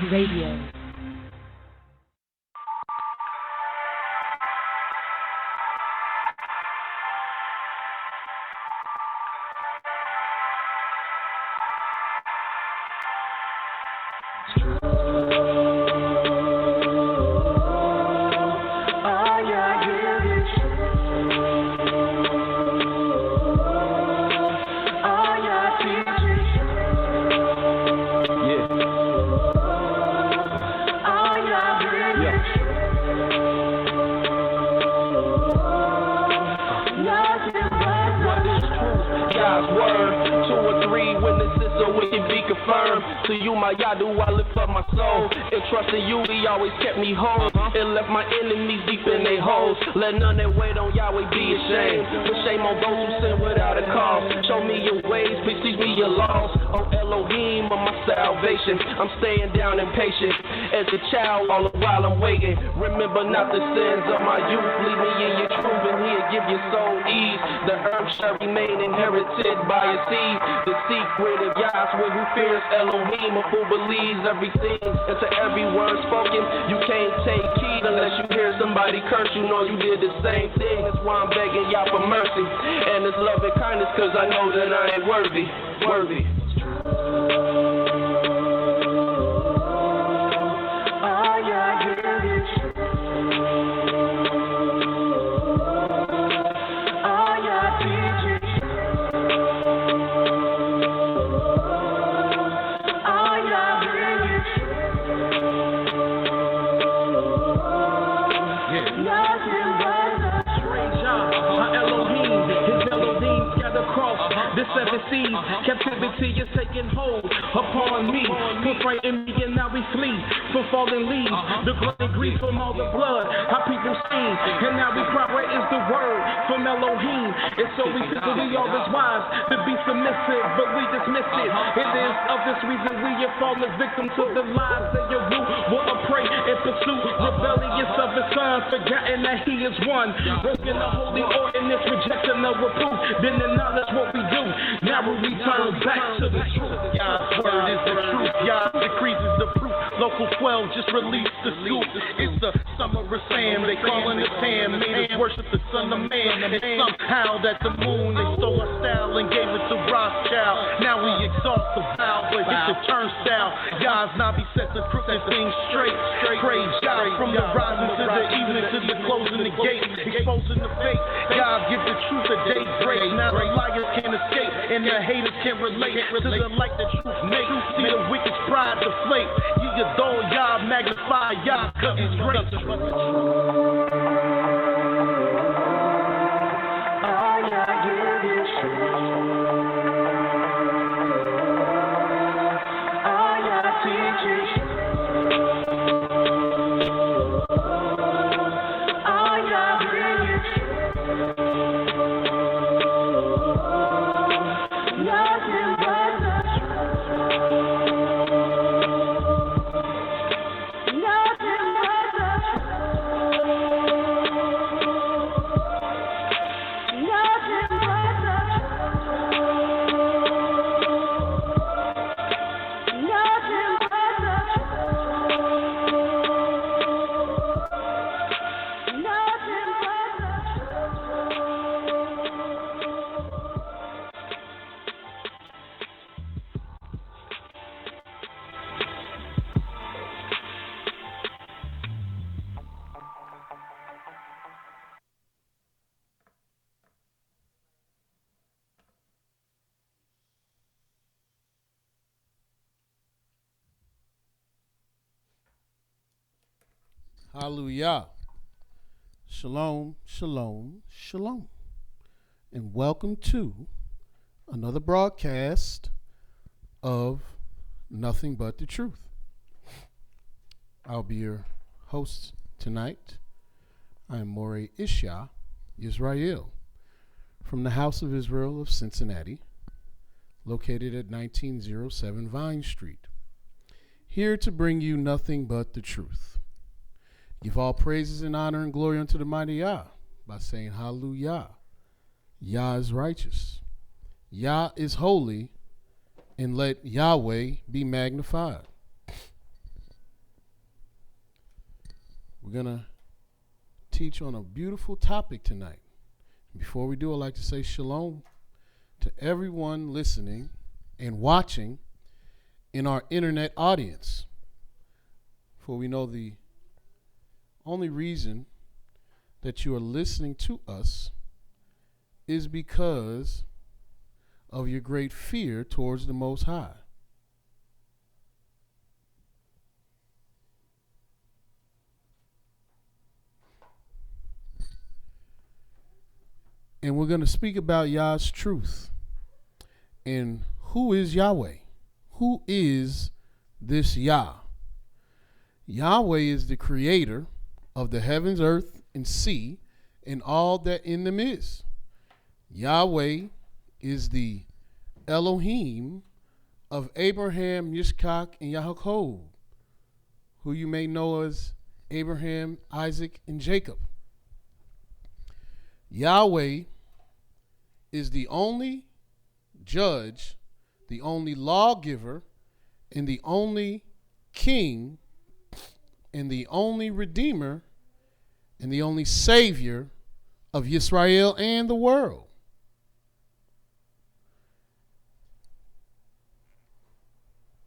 Radio. To you, my Yah, do I lift up my soul. And trusting you, he always kept me whole. And left my enemies deep in their holes. Let none that wait on Yahweh be ashamed. But shame on those who sin without a cause. Show me your ways, please teach me your laws. Oh Elohim of my salvation, I'm staying down and patient. As a child, all the while I'm waiting. Remember not the sins of my youth. Lead me in your truth and he'll give your soul ease. The earth shall remain inherited by a seed. The secret of Yahweh who fears Elohim, of who believes everything. And to every word spoken, you can't take heed unless you hear somebody curse. You know you did the same thing. That's why I'm begging Yah for mercy and His love and kindness, cause I know that I ain't worthy. Captivity is taking hold upon me. Put right in me and now we flee from fallen leaves. The blood and grief from all the blood our people seen. And now we cry, where is the word from Elohim? It's so we think we all is wise to be submissive, but we dismiss it. It is of this reason we have fallen victim to the lies that your root will prey and pursue. Rebellious of his son, forgotten that he is one. Broken the holy ordinance, rejecting the reproof. Then acknowledge what we do. Now we return back to the truth. Yah's word is the truth. Yah decrees is the proof. Local 12 just released the scoop. It's the summer of Sam. They calling the Tam. Made us worship the son of man. And somehow that the moon, they stole our style and gave it to Rothschild. Now we exalt the vow, but hit the turnstile. Yah's Nabi set the crooked things straight. Praise God from the rising to the evening to the closing the gate. Exposing the fake. God give the truth a day break. Now the liars can't escape and the haters can't relate to the light that truth makes. See the wicked's pride deflate. You adore Yah, magnify Yah, cause he's great. Hallelujah. Shalom, shalom, shalom. And welcome to another broadcast of Nothing But the Truth. I'll be your host tonight. I am Mowreh IshYAH, YIsraEL, from the House of Israel of Cincinnati, located at 1907 Vine Street, here to bring you nothing but the truth. Give all praises and honor and glory unto the mighty Yah by saying hallelujah. Yah is righteous. Yah is holy, and let Yahweh be magnified. going to teach on a beautiful topic tonight. Before we do, I'd like to say shalom to everyone listening and watching in our internet audience. For we know the only reason that you are listening to us is because of your great fear towards the Most High. And we're going to speak about Yah's truth. And who is Yahweh? Who is this Yah? Yahweh is the creator of the heavens, earth, and sea, and all that in them is. Yahweh is the Elohim of Abraham, Yitzchak, and Yaakov, who you may know as Abraham, Isaac, and Jacob. Yahweh is the only judge, the only lawgiver, and the only king, and the only redeemer, and the only savior of YIsraEL and the world.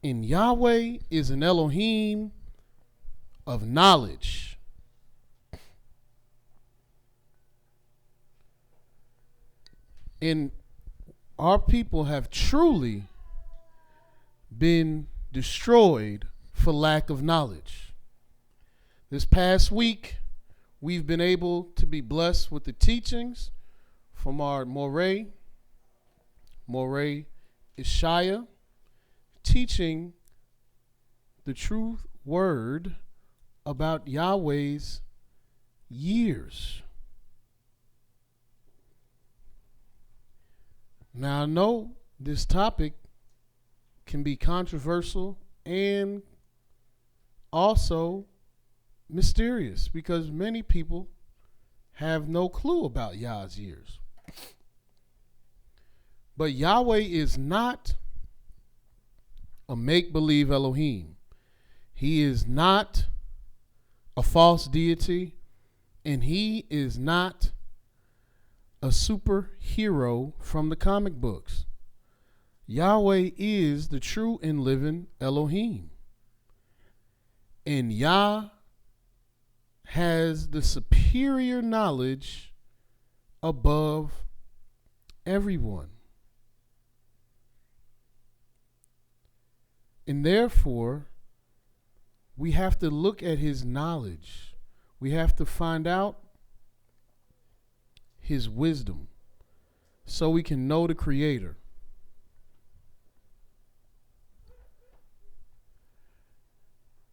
And Yahweh is an Elohim of knowledge. And our people have truly been destroyed for lack of knowledge. This past week, we've been able to be blessed with the teachings from our Mowreh IshYAH, teaching the true word about Yahweh's years. Now, I know this topic can be controversial and also mysterious because many people have no clue about Yah's years. But Yahweh is not a make-believe Elohim. He is not a false deity, and he is not a superhero from the comic books. Yahweh is the true and living Elohim. And Yah has the superior knowledge above everyone. And therefore, we have to look at his knowledge. We have to find out his wisdom so we can know the Creator.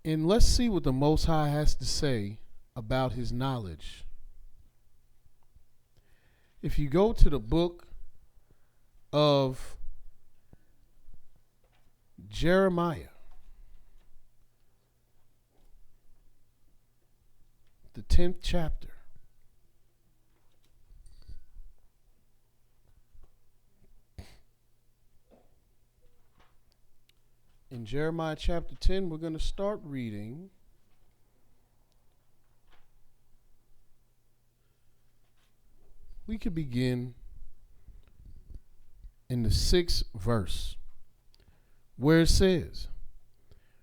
And let's see what the Most High has to say about his knowledge. If you go to the book of Jeremiah, the 10th chapter, in Jeremiah chapter 10, we're going to start reading we could begin in the 6th verse, where it says,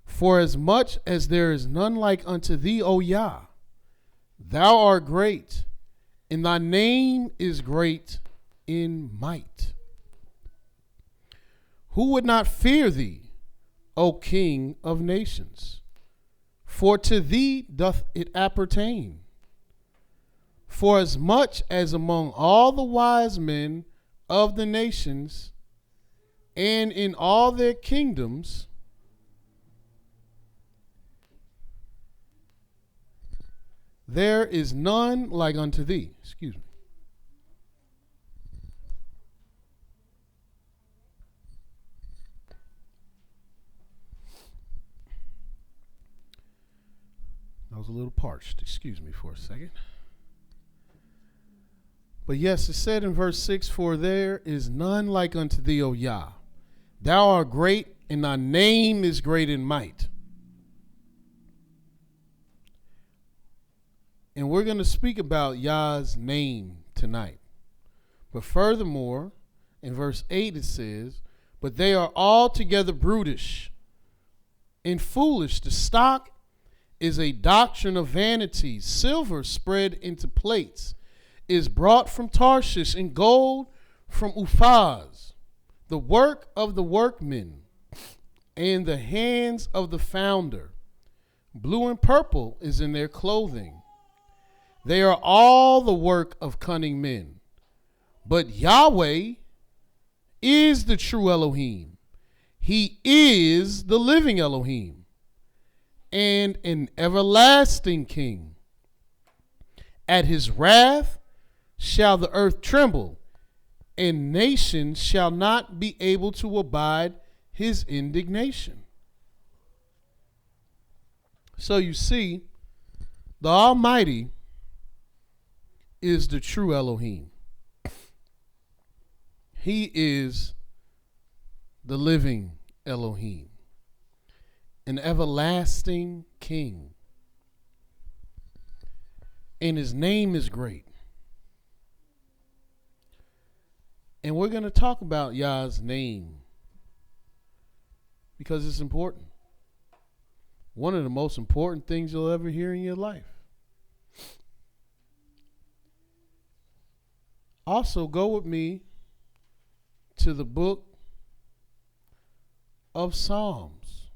"For as much as there is none like unto thee, O Yah, thou art great, and thy name is great in might. Who would not fear thee, O King of nations? For to thee doth it appertain. For as much as among all the wise men of the nations and in all their kingdoms there is none like unto thee." Excuse me. I was a little parched. Excuse me for a second. But yes, it said in verse 6, "For there is none like unto thee, O Yah. Thou art great, and thy name is great in might." we're going to speak about Yah's name tonight. But furthermore, in verse 8 it says, but they are altogether brutish and foolish. The stock is a doctrine of vanity. Silver spread into plates is brought from Tarshish, and gold from Uphaz. The work of the workmen and the hands of the founder. Blue and purple is in their clothing. They are all the work of cunning men. But Yahweh is the true Elohim. He is the living Elohim and an everlasting king. At his wrath shall the earth tremble, and nations shall not be able to abide his indignation. So you see, the Almighty is the true Elohim. He is the living Elohim, an everlasting king. And his name is great. And we're going to talk about Yah's name because it's important. One of the most important things you'll ever hear in your life. Also, go with me to the book of Psalms.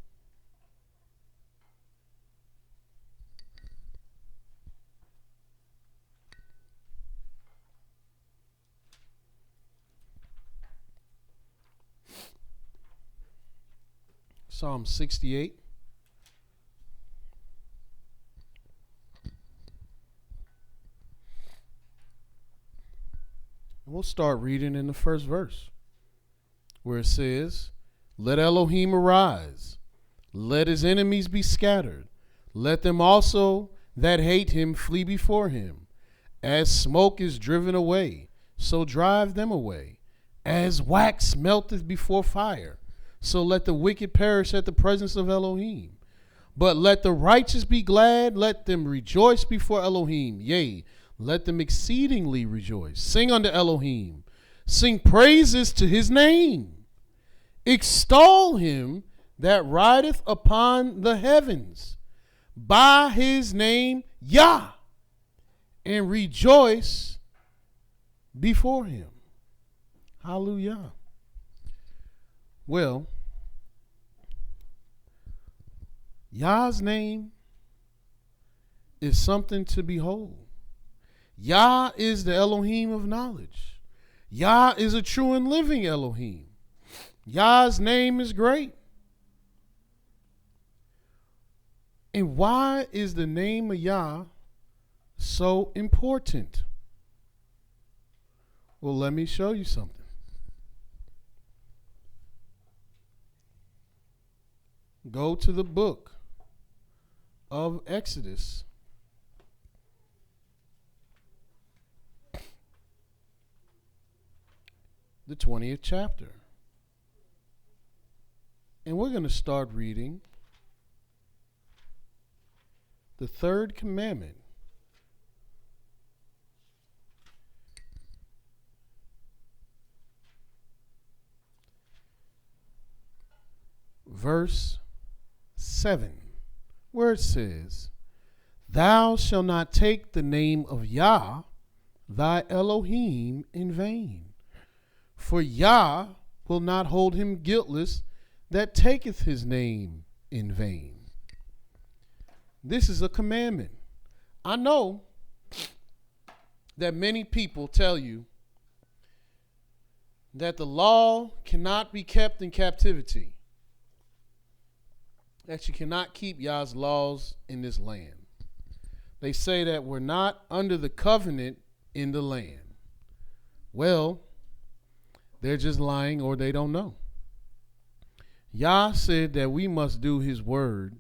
Psalm 68. And we'll start reading in the first verse, where it says, let Elohim arise, let his enemies be scattered, let them also that hate him flee before him. As smoke is driven away, so drive them away. As wax melteth before fire, so let the wicked perish at the presence of Elohim. But let the righteous be glad, let them rejoice before Elohim. Yea, let them exceedingly rejoice. Sing unto Elohim, sing praises to his name. Extol him that rideth upon the heavens by his name, Yah, and rejoice before him. Hallelujah. Well, Yah's name is something to behold. Yah is the Elohim of knowledge. Yah is a true and living Elohim. Yah's name is great. And why is the name of Yah so important? Well, let me show you something. Go to the book of Exodus. The 20th chapter. And we're going to start reading the third commandment. Verse 7, where it says, thou shalt not take the name of Yah, thy Elohim, in vain. For Yah will not hold him guiltless that taketh his name in vain. This is a commandment. I know that many people tell you that the law cannot be kept in captivity, that you cannot keep Yah's laws in this land. They say that we're not under the covenant in the land. Well, they're just lying or they don't know. Yah said that we must do his word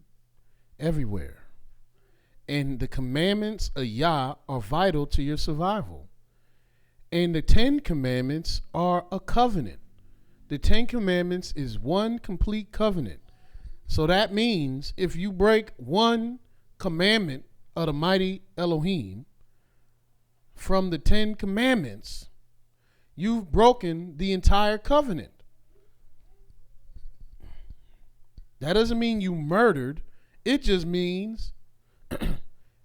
everywhere. And the commandments of Yah are vital to your survival. And the 10 commandments are a covenant. The 10 commandments is one complete covenant. So that means if you break one commandment of the mighty Elohim from the 10 Commandments, you've broken the entire covenant. That doesn't mean you murdered. It just means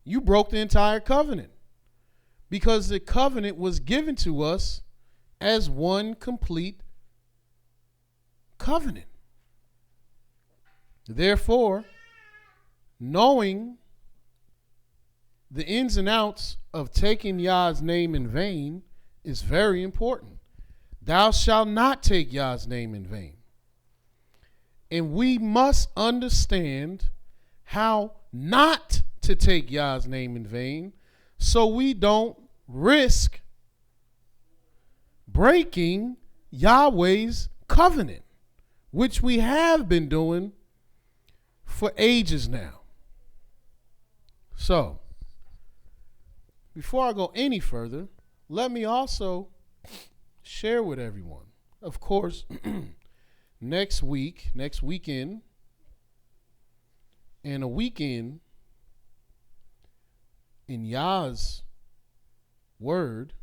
you broke the entire covenant, because the covenant was given to us as one complete covenant. Therefore, knowing the ins and outs of taking Yah's name in vain is very important. Thou shalt not take Yah's name in vain. And we must understand how not to take Yah's name in vain, so we don't risk breaking Yahweh's covenant, which we have been doing for ages now. So, before I go any further, let me also share with everyone, of course, next weekend, and a weekend in Yah's word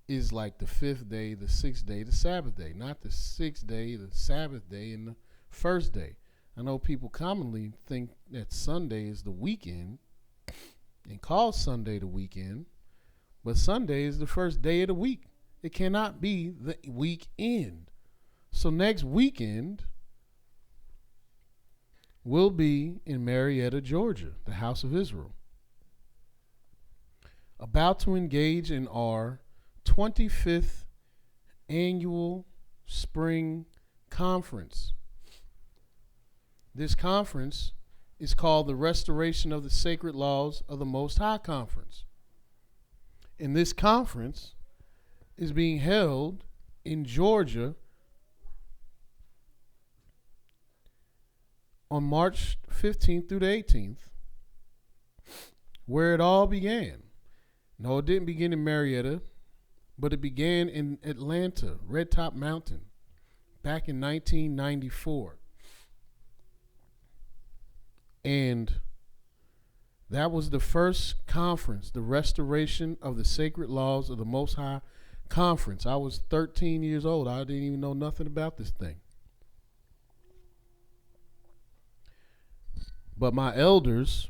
is like the 5th day, the 6th day, the Sabbath day, not the 6th day, the Sabbath day, and the first day. I know people commonly think that Sunday is the weekend and call Sunday the weekend, but Sunday is the first day of the week. It cannot be the weekend. So next weekend will be in Marietta, Georgia, the House of Israel, about to engage in our 25th annual spring conference. This conference is called the Restoration of the Sacred Laws of the Most High Conference. And this conference is being held in Georgia on March 15th through the 18th, where it all began. No, it didn't begin in Marietta, but it began in Atlanta, Red Top Mountain, back in 1994. And that was the first conference, the Restoration of the Sacred Laws of the Most High Conference. I was 13 years old. I didn't even know nothing about this thing. But my elders,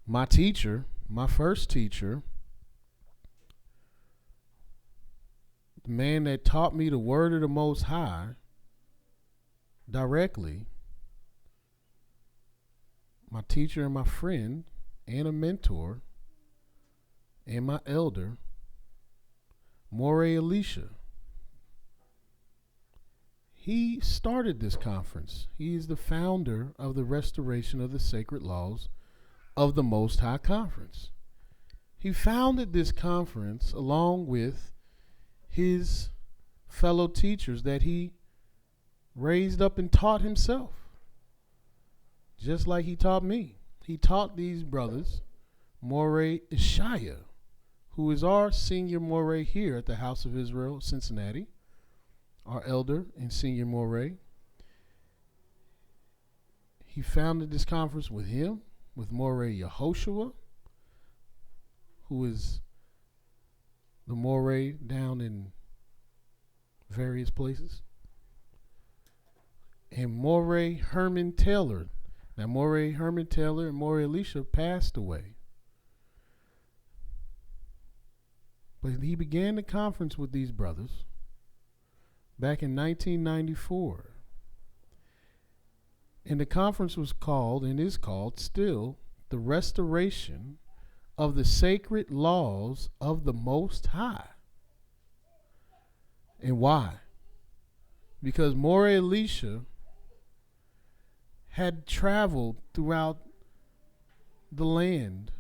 my teacher, my first teacher, the man that taught me the word of the Most High directly, my teacher and my friend and a mentor and my elder, Mowreh IshYAH. He started this conference. He is the founder of the Restoration of the Sacred Laws of the Most High Conference. He founded this conference along with his fellow teachers that he raised up and taught himself, just like he taught me. He taught these brothers, Mowreh IshYAH, who is our senior Moreh here at the House of Israel, Cincinnati, our elder and senior Moreh. He founded this conference with him, with Mowreh Yehoshua, who is the Moreh down in various places, and Mowreh Herman Taylor. Now, Mowreh Herman Taylor and Mowreh IshYAH passed away. But he began the conference with these brothers back in 1994. And the conference was called, and is called still, the Restoration of the Sacred Laws of the Most High. And why? Because Mowreh IshYAH had traveled throughout the land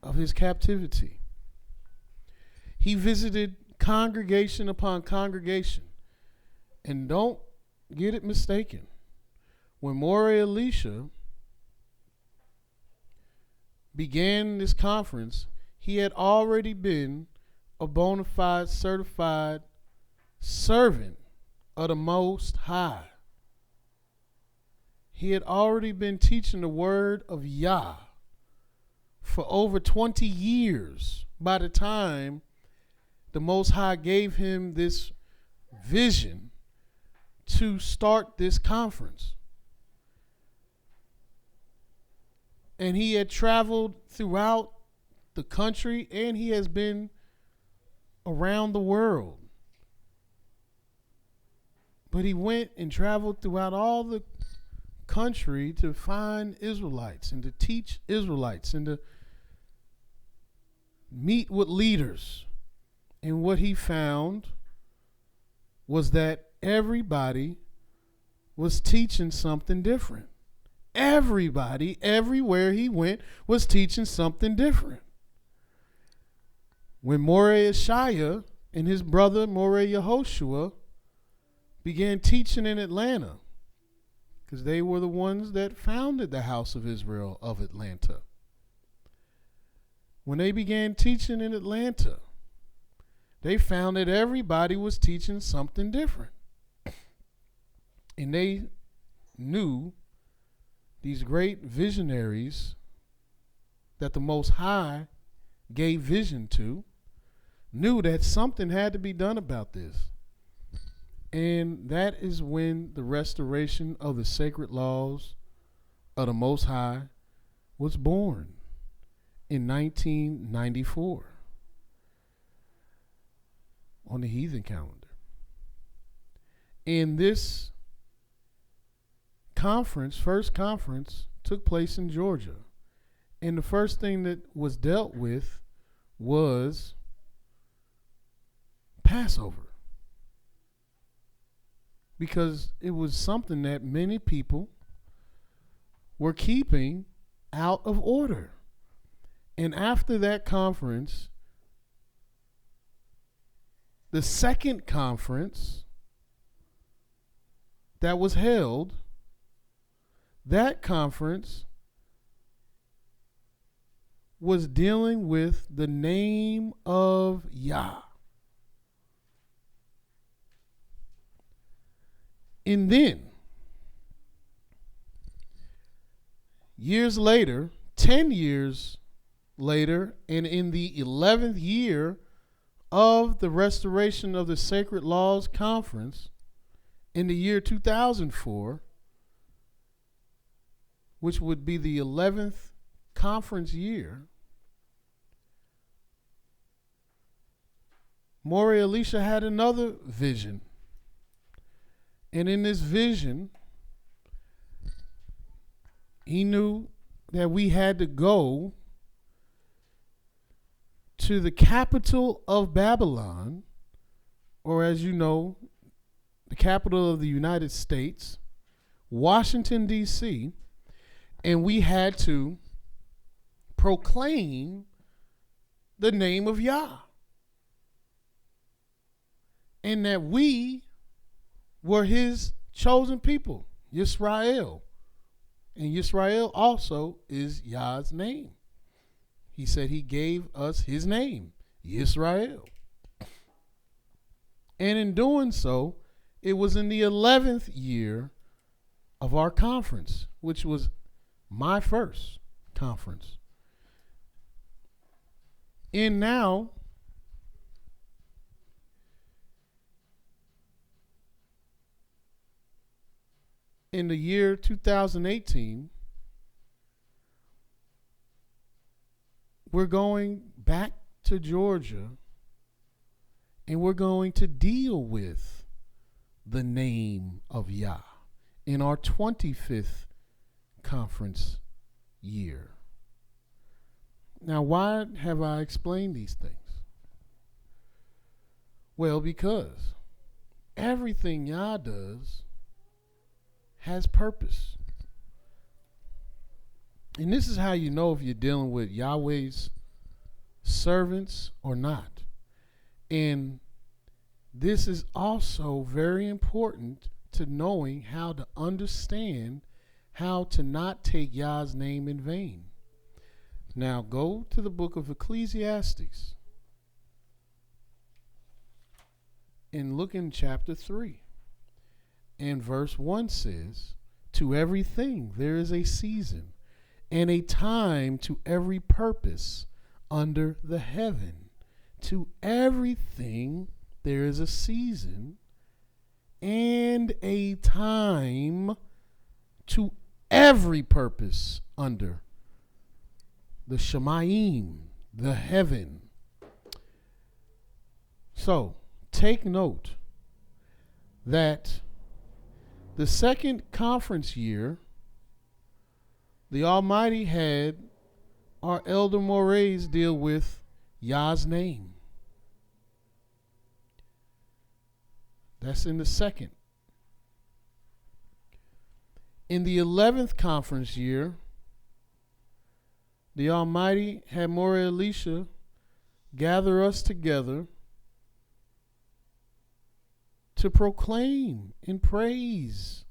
of his captivity. He visited congregation upon congregation. And don't get it mistaken. When Mowreh IshYAH began this conference, he had already been a bona fide certified servant of the Most High. He had already been teaching the word of Yah for over 20 years by the time the Most High gave him this vision to start this conference. And he had traveled throughout the country, and he has been around the world. But he went and traveled throughout all the country to find Israelites and to teach Israelites and to meet with leaders. And what he found was that everybody was teaching something different. Everybody, everywhere he went, was teaching something different. When Mowreh IshYAH and his brother Mowreh Yehoshua began teaching in Atlanta, because they were the ones that founded the House of Israel of Atlanta. When they began teaching in Atlanta, they found that everybody was teaching something different. And they knew, these great visionaries that the Most High gave vision to, knew that something had to be done about this. And that is when the restoration of the sacred laws of the Most High was born in 1994 on the heathen calendar. And this first conference, took place in Georgia. And the first thing that was dealt with was Passover. Because it was something that many people were keeping out of order. And after that conference, the second conference that was held, that conference was dealing with the name of Yah. And then, years later, 10 years later, and in the 11th year of the restoration of the Sacred Laws Conference, in the year 2004, which would be the 11th conference year, Mowreh IshYAH had another vision. And in this vision, he knew that we had to go to the capital of Babylon, or as you know, the capital of the United States, Washington, D.C., and we had to proclaim the name of Yah. And that we were his chosen people, YIsraEL. And YIsraEL also is Yah's name. He said he gave us his name, YIsraEL. And in doing so, it was in the 11th year of our conference, which was my first conference. And now, in the year 2018, we're going back to Georgia, and we're going to deal with the name of Yah in our 25th conference year. Now, why have I explained these things? Well, because everything Yah does has purpose. And this is how you know if you're dealing with Yahweh's servants or not. And this is also very important to knowing how to understand how to not take Yah's name in vain. Now go to the book of Ecclesiastes and look in chapter 3. And verse 1 says, To everything there is a season, and a time to every purpose under the heaven. To everything there is a season, and a time to every purpose under the Shemayim, the heaven. So, take note that the second conference year, the Almighty had our elder Morehs deal with Yah's name. That's in the second. In the 11th conference year, the Almighty had Mowreh IshYAH gather us together to proclaim and praise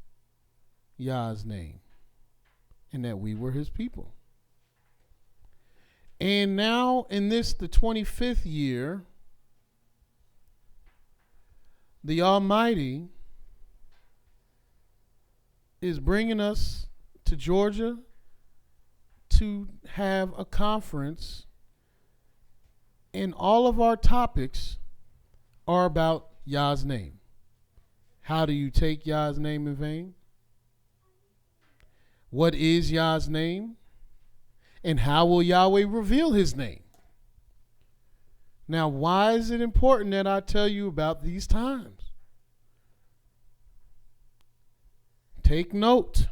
Yah's name, and that we were his people. And now in this, the 25th year, the Almighty is bringing us to Georgia to have a conference, and all of our topics are about Yah's name. How do you take Yah's name in vain? What is Yah's name? And how will Yahweh reveal his name? Now, why is it important that I tell you about these times? Take note.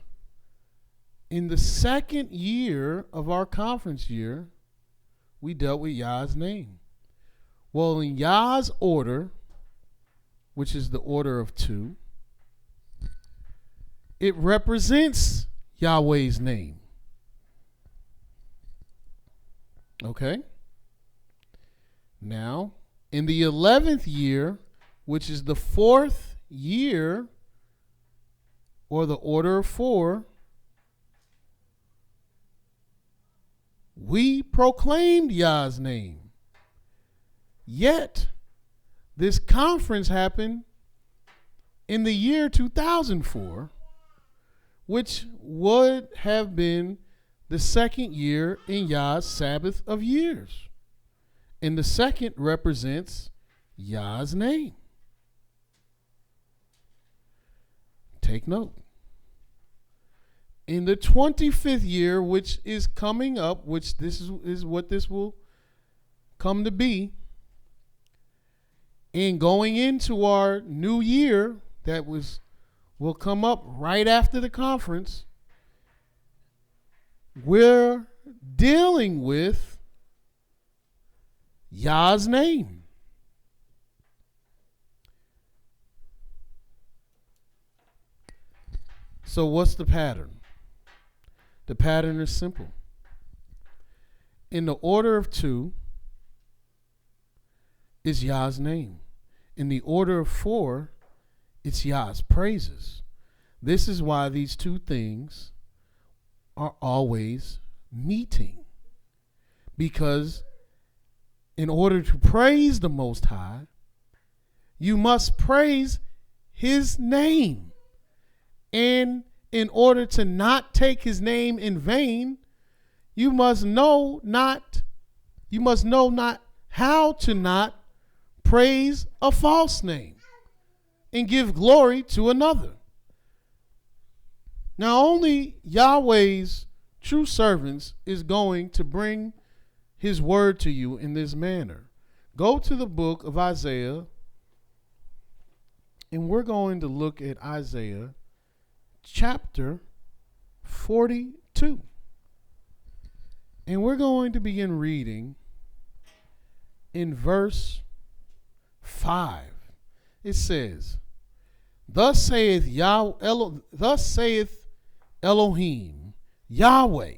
In the second year of our conference year, we dealt with Yah's name. Well, in Yah's order, which is the order of two, it represents Yahweh's name. Okay? Now, in the 11th year, which is the fourth year, or the order of four, we proclaimed Yah's name. Yet, this conference happened in the year 2004, which would have been the second year in Yah's Sabbath of years. And the second represents Yah's name. Take note. In the 25th year, which is coming up, which this is what this will come to be, and going into our new year that will come up right after the conference, we're dealing with Yah's name. So what's the pattern? The pattern is simple. In the order of two is Yah's name. In the order of four, it's Yah's praises. This is why these two things are always meeting. Because in order to praise the Most High, you must praise his name. And in order to not take his name in vain, you must know not how to not praise a false name and give glory to another. Now, only Yahweh's true servants is going to bring his word to you in this manner. Go to the book of Isaiah, and we're going to look at Isaiah chapter 42. And we're going to begin reading in verse 5. It says, Thus saith Elohim, Yahweh,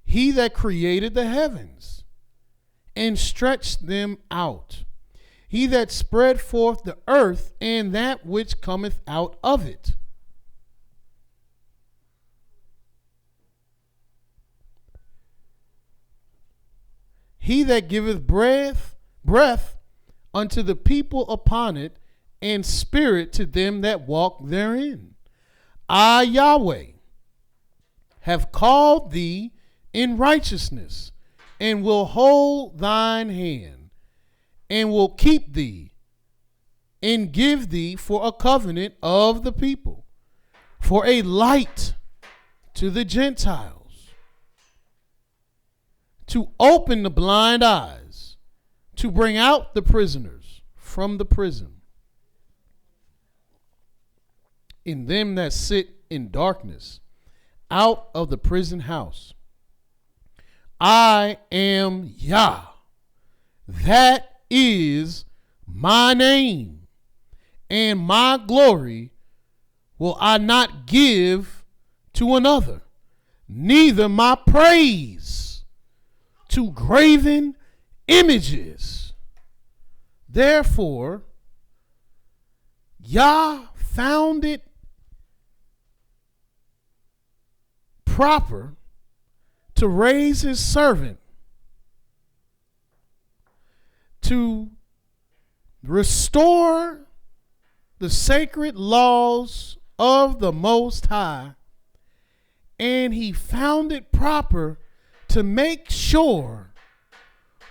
he that created the heavens and stretched them out, he that spread forth the earth and that which cometh out of it. He that giveth breath unto the people upon it, and spirit to them that walk therein. I, Yahweh, have called thee in righteousness, and will hold thine hand, and will keep thee, and give thee for a covenant of the people, for a light to the Gentiles, to open the blind eyes, to bring out the prisoners from the prison, in them that sit in darkness, out of the prison house. I am Yah. That is my name, and my glory will I not give to another, neither my praise to graven images. Therefore, Yah found it proper to raise his servant to restore the sacred laws of the Most High, and he found it proper to make sure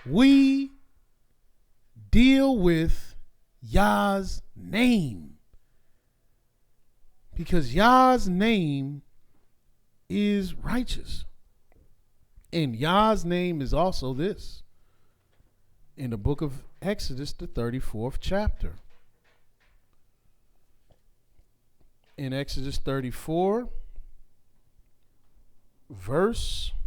we deal with Yah's name, because Yah's name is righteous. And Yah's name is also this in the book of Exodus, the 34th chapter. In Exodus 34, verse 4.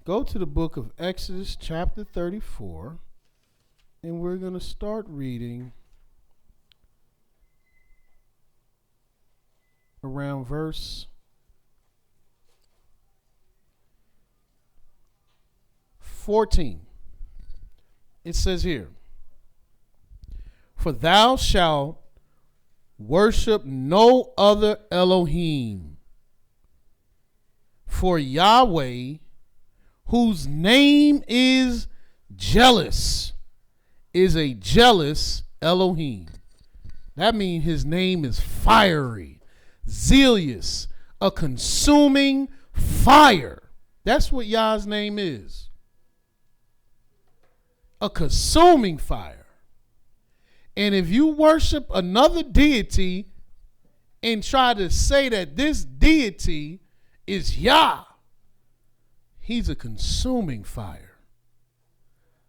Go to the book of Exodus chapter 34, and we're going to start reading around verse 14. It says here, "For thou shalt worship no other Elohim, for Yahweh, whose name is jealous, is a jealous Elohim." That means his name is fiery, zealous, a consuming fire. That's what Yah's name is. A consuming fire. And if you worship another deity and try to say that this deity is Yah, he's a consuming fire.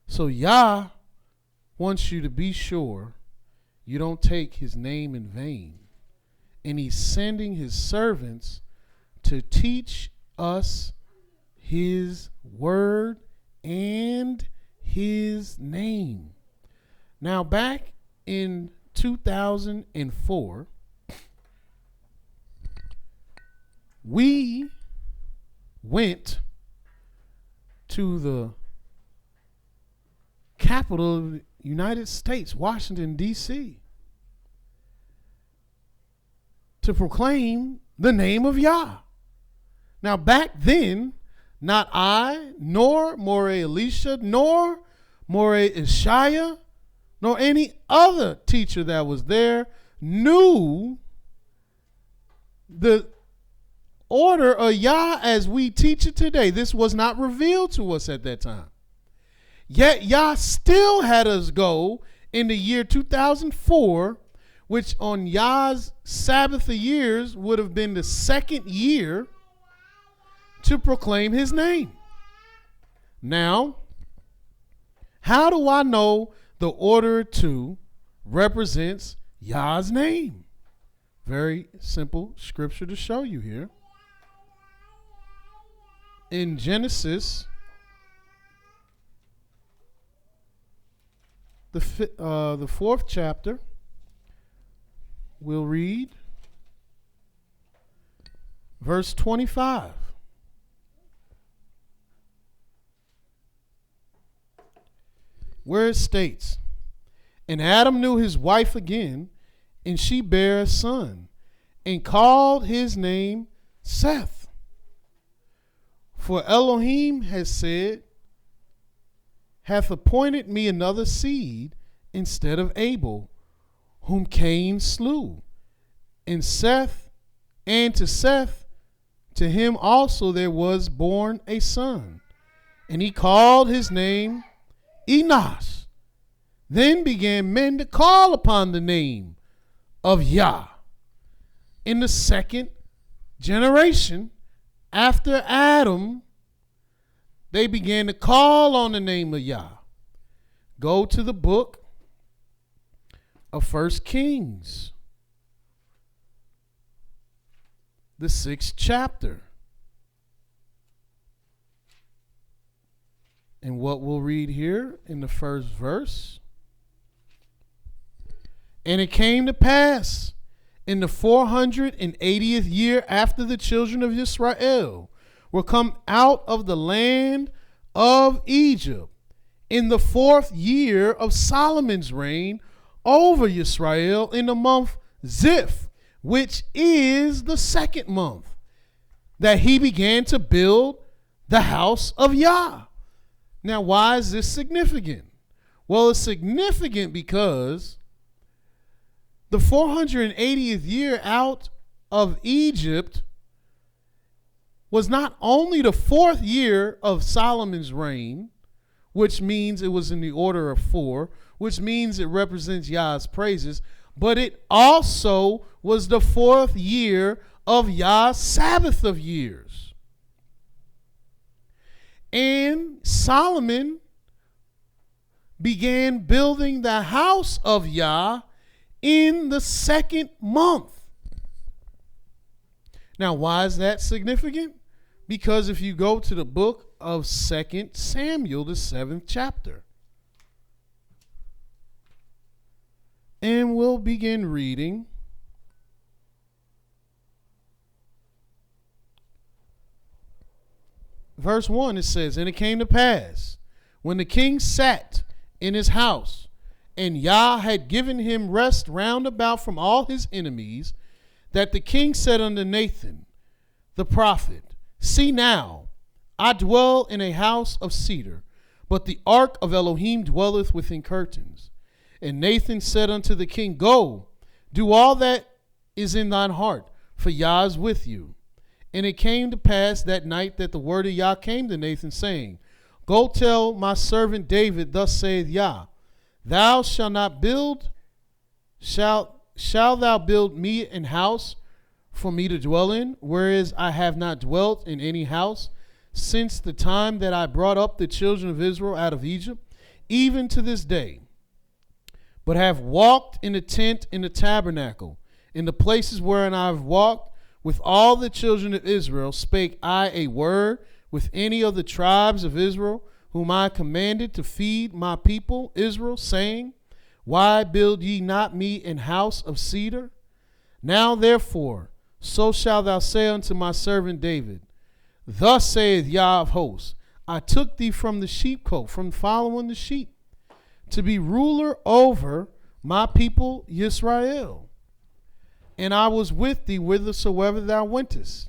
So Yah wants you to be sure you don't take his name in vain. And he's sending his servants to teach us his word and his name. Now, back in 2004, we went to the capital of the United States, Washington, D.C., to proclaim the name of Yah. Now, back then, not I, nor Mowreh Elisha, nor Mowreh IshYAH, nor any other teacher that was there knew the order of Yah as we teach it today. This was not revealed to us at that time. Yet Yah still had us go in the year 2004, which on Yah's Sabbath of years would have been the second year, to proclaim his name. Now, how do I know the order of two represents Yah's name? Very simple scripture to show you here. In Genesis, the 4th chapter, we'll read verse 25. where it states, and Adam knew his wife again, and she bare a son, and called his name Seth. For Elohim has said, hath appointed me another seed instead of Abel, whom Cain slew. And to Seth, to him also there was born a son, and he called his name Enos. Then began men to call upon the name of Yah. In the second generation after Adam, they began to call on the name of Yah. Go to the book of 1 Kings, the 6th chapter. And what we'll read here in the first verse. And it came to pass in the 480th year after the children of Israel were come out of the land of Egypt, in the 4th year of Solomon's reign over Israel, in the month Ziph, which is the 2nd month, that he began to build the house of Yah. Now, why is this significant? Well, it's significant because the 480th year out of Egypt was not only the 4th year of Solomon's reign, which means it was in the order of 4, which means it represents Yah's praises, but it also was the 4th year of Yah's Sabbath of years. And Solomon began building the house of Yah in the 2nd month. Now, why is that significant? Because if you go to the book of 2 Samuel, the 7th chapter, and we'll begin reading verse 1. It says, and it came to pass, when the king sat in his house, and Yah had given him rest round about from all his enemies, that the king said unto Nathan the prophet, see now, I dwell in a house of cedar, but the ark of Elohim dwelleth within curtains. And Nathan said unto the king, go, do all that is in thine heart, for Yah is with you. And it came to pass that night that the word of Yah came to Nathan, saying, go tell my servant David, thus saith Yah, thou shalt not build, shalt thou build me an house for me to dwell in, whereas I have not dwelt in any house since the time that I brought up the children of Israel out of Egypt, even to this day, but have walked in the tent, in the tabernacle, in the places wherein I have walked with all the children of Israel, spake I a word with any of the tribes of Israel, whom I commanded to feed my people Israel, saying, why build ye not me an house of cedar? Now therefore, so shalt thou say unto my servant David, thus saith Yah of hosts, I took thee from the sheepcote, from following the sheep, to be ruler over my people YIsraEL. And I was with thee whithersoever thou wentest.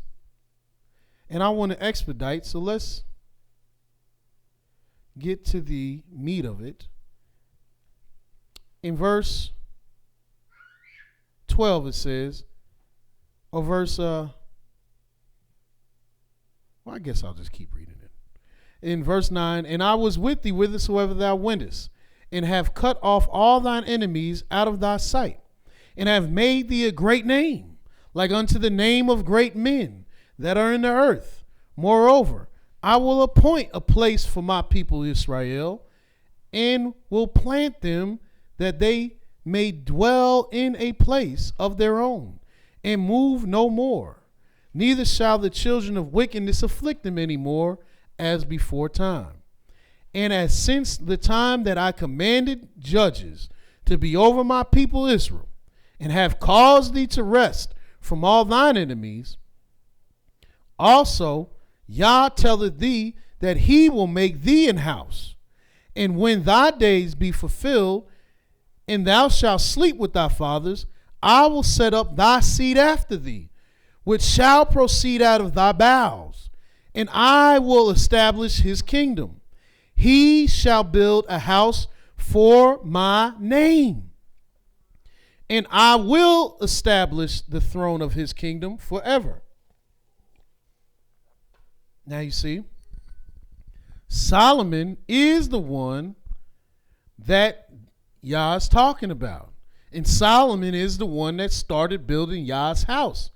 And I want to expedite, so let's get to the meat of it. In verse 12 it says, or verse, well, I guess I'll just keep reading it. In verse 9, and I was with thee whithersoever thou wentest, and have cut off all thine enemies out of thy sight, and have made thee a great name, like unto the name of great men that are in the earth. Moreover, I will appoint a place for my people Israel, and will plant them that they may dwell in a place of their own, and move no more. Neither shall the children of wickedness afflict them any more, as before time. And as since the time that I commanded judges to be over my people Israel, and have caused thee to rest from all thine enemies, also Yah telleth thee that he will make thee an house, And when thy days be fulfilled, and thou shalt sleep with thy fathers, I will set up thy seed after thee, which shall proceed out of thy bowels, and I will establish his kingdom. He shall build a house for my name, and I will establish the throne of his kingdom forever. Now you see, Solomon is the one that Yah is talking about. And Solomon is the one that started building Yah's house.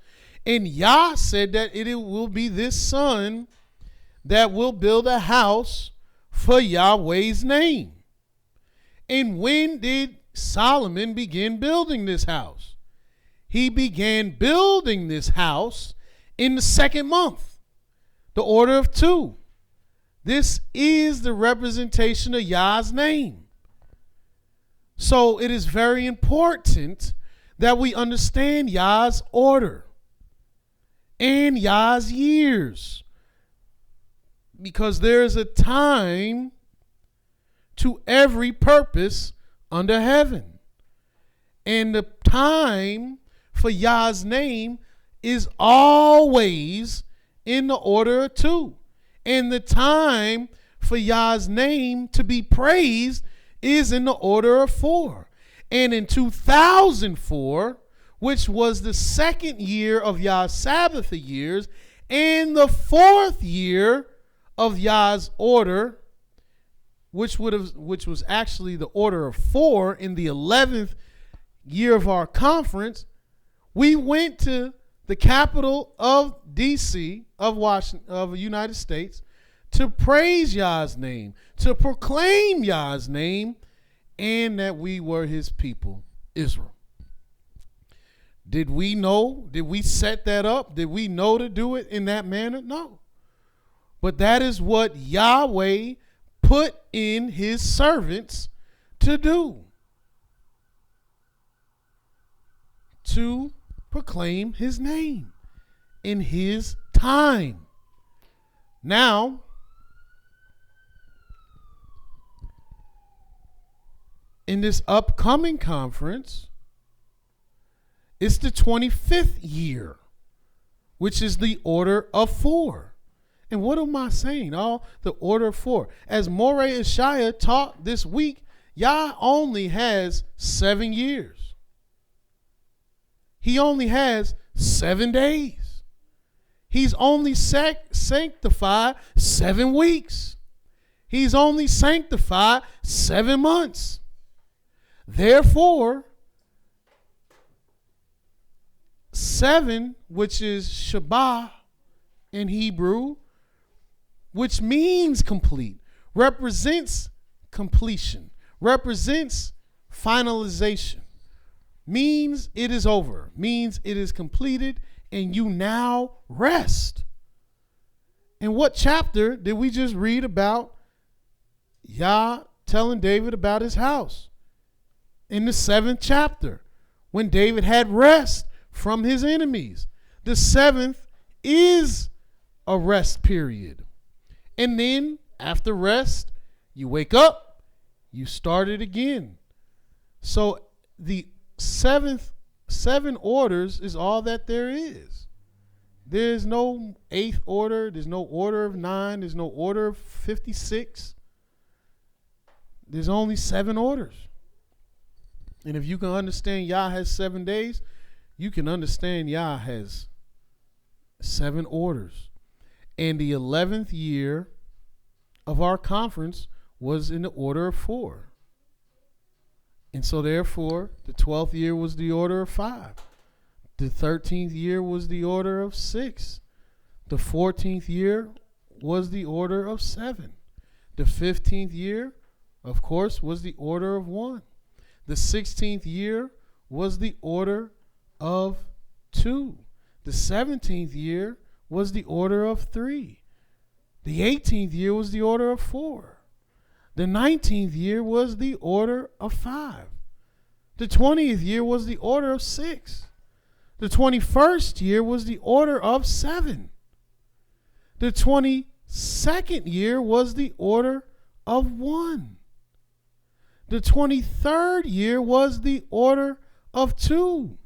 And Yah said that it will be this son that will build a house for Yahweh's name. And when did Solomon begin building this house? He began building this house in the second month, the order of 2. This is the representation of Yah's name. So it is very important that we understand Yah's order and Yah's years, because there is a time to every purpose under heaven. And the time for Yah's name is always in the order of 2. And the time for Yah's name to be praised is in the order of 4. And in 2004, which was the second year of Yah's Sabbath years, and the 4th year of Yah's order, which was actually the order of 4 in the 11th year of our conference, we went to the capital of D.C., of Washington, of the United States, to praise Yah's name, to proclaim Yah's name, and that we were his people, Israel. Did we know? Did we set that up? Did we know to do it in that manner? No. But that is what Yahweh put in his servants to do, to proclaim his name in his time. Now, in this upcoming conference, it's the 25th year, which is the order of 4. And what am I saying? Oh, the order of 4. As Mowreh IshYAH taught this week, Yah only has 7 years. He only has 7 days. He's only sanctified 7 weeks. He's only sanctified 7 months. Therefore, 7, which is Shabbat in Hebrew, which means complete, represents completion, represents finalization, means it is over, means it is completed, and you now rest. And what chapter did we just read about Yah telling David about his house? In the 7th chapter, when David had rest from his enemies. The 7th is a rest period. And then after rest, you wake up, you start it again. So the 7 orders is all that there is. There's no 8th order. There's no order of 9. There's no order of 56. There's only 7 orders. And if you can understand Yah has 7 days, you can understand Yah has 7 orders. And the 11th year of our conference was in the order of 4. And so therefore, the 12th year was the order of 5. The 13th year was the order of 6. The 14th year was the order of 7. The 15th year, of course, was the order of 1. The 16th year was the order of 2. The 17th year was the order of 3. The 18th year was the order of 4. The 19th year was the order of 5. The 20th year was the order of 6. The 21st year was the order of 7. The 22nd year was the order of 1. The 23rd year was the order of 2.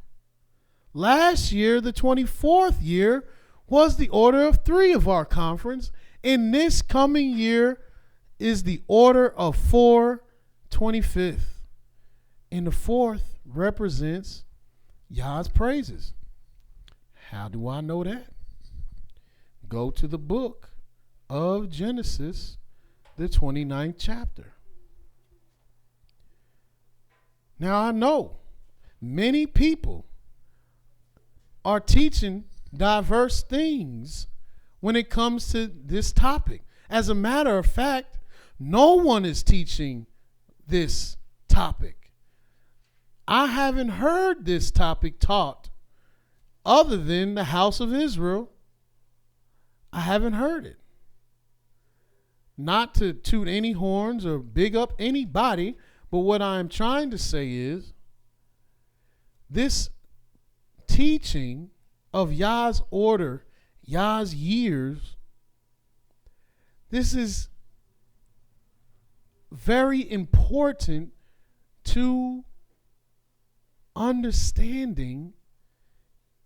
Last year, the 24th year, was the order of 3 of our conference. And this coming year is the order of 4, 25th. And the 4th represents Yah's praises. How do I know that? Go to the book of Genesis, the 29th chapter. Now I know many people are teaching diverse things when it comes to this topic. As a matter of fact, no one is teaching this topic. I haven't heard this topic taught other than the house of Israel. I haven't heard it. Not to toot any horns or big up anybody, but what I'm trying to say is this teaching of Yah's order, Yah's years, this is very important to understanding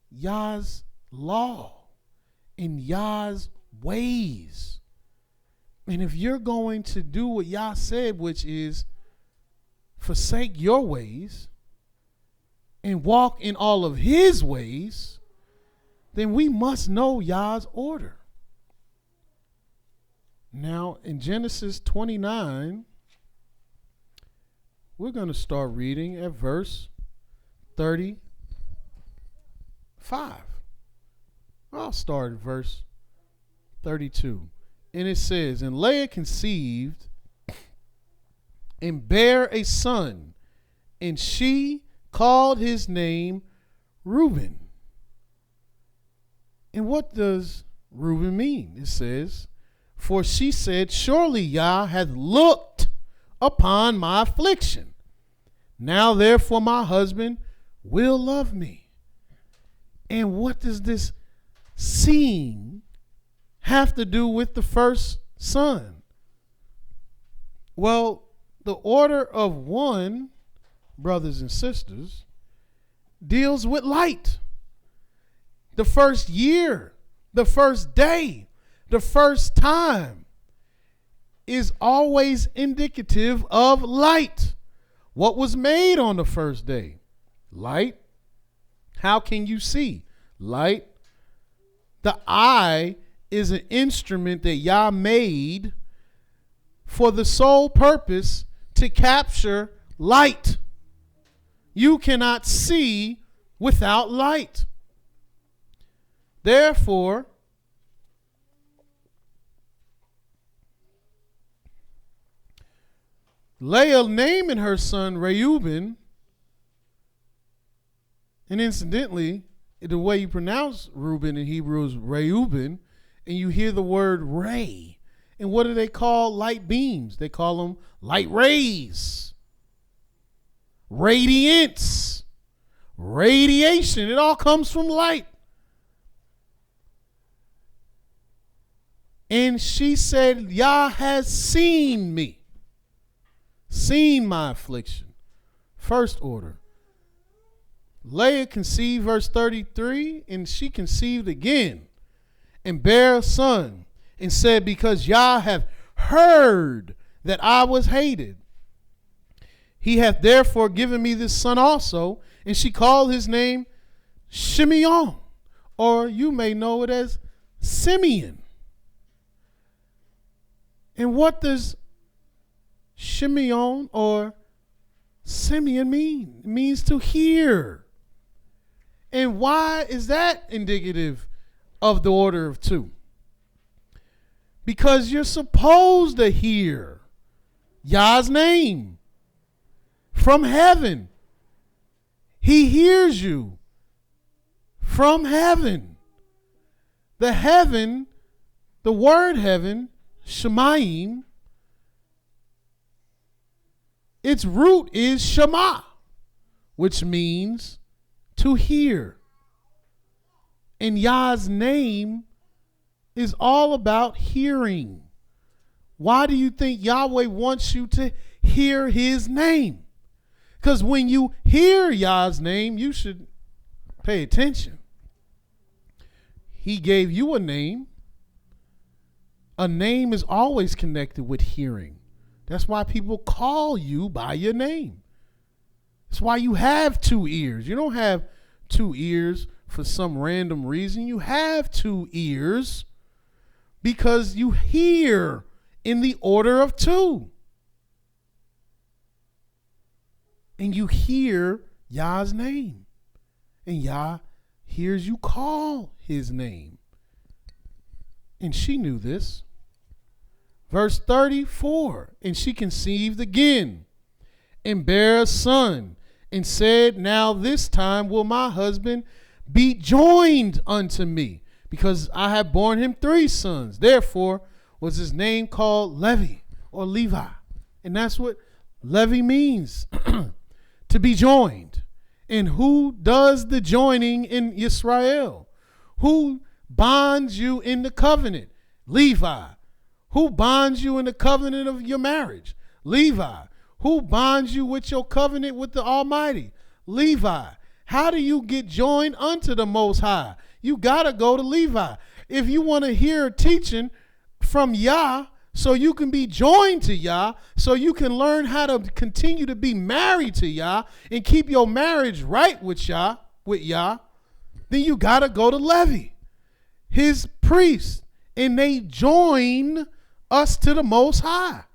Yah's law and Yah's ways. And if you're going to do what Yah said, which is forsake your ways and walk in all of his ways, then we must know Yah's order. Now, in Genesis 29, we're going to start reading at verse 35. I'll start at verse 32. And it says, and Leah conceived and bare a son, and she called his name Reuben. And what does Reuben mean? It says, for she said, surely Yah hath looked upon my affliction. Now therefore my husband will love me. And what does this seeing have to do with the first son? Well, the order of 1, brothers and sisters, deals with light. The first year, the first day, the first time is always indicative of light. What was made on the first day? Light. How can you see? Light. The eye is an instrument that Yah made for the sole purpose to capture light. You cannot see without light. Therefore, Leah naming her son Reuben, and incidentally, the way you pronounce Reuben in Hebrew is Reuben, and you hear the word ray. And what do they call light beams? They call them light rays, radiance, radiation. It all comes from light. And she said, Yah has seen me, seen my affliction. First order. Leah conceived, verse 33, and she conceived again and bare a son, and said, because Yah hath heard that I was hated, he hath therefore given me this son also. And she called his name Shimeon, or you may know it as Simeon. And what does Shimeon or Simeon mean? It means to hear. And why is that indicative of the order of 2? Because you're supposed to hear Yah's name from heaven. He hears you from heaven. The heaven, the word heaven, Shemayim, its root is Shema, which means to hear. And Yah's name is all about hearing. Why do you think Yahweh wants you to hear his name. Because when you hear Yah's name, you should pay attention. He gave you a name. A name is always connected with hearing. That's why people call you by your name. That's why you have two ears. You don't have two ears for some random reason. You have two ears because you hear in the order of two. And you hear Yah's name. And Yah hears you call his name. And she knew this. Verse 34, and she conceived again and bare a son and said, now this time will my husband be joined unto me, because I have borne him 3 sons. Therefore was his name called Levi or Levi. And that's what Levi means, to be joined. And who does the joining in Israel? Who bonds you in the covenant? Levi. Who bonds you in the covenant of your marriage? Levi. Who bonds you with your covenant with the Almighty? Levi. How do you get joined unto the Most High? You got to go to Levi. If you want to hear teaching from Yah, so you can be joined to Yah, so you can learn how to continue to be married to Yah and keep your marriage right with Yah, then you got to go to Levi, his priest, and they join us to the Most High.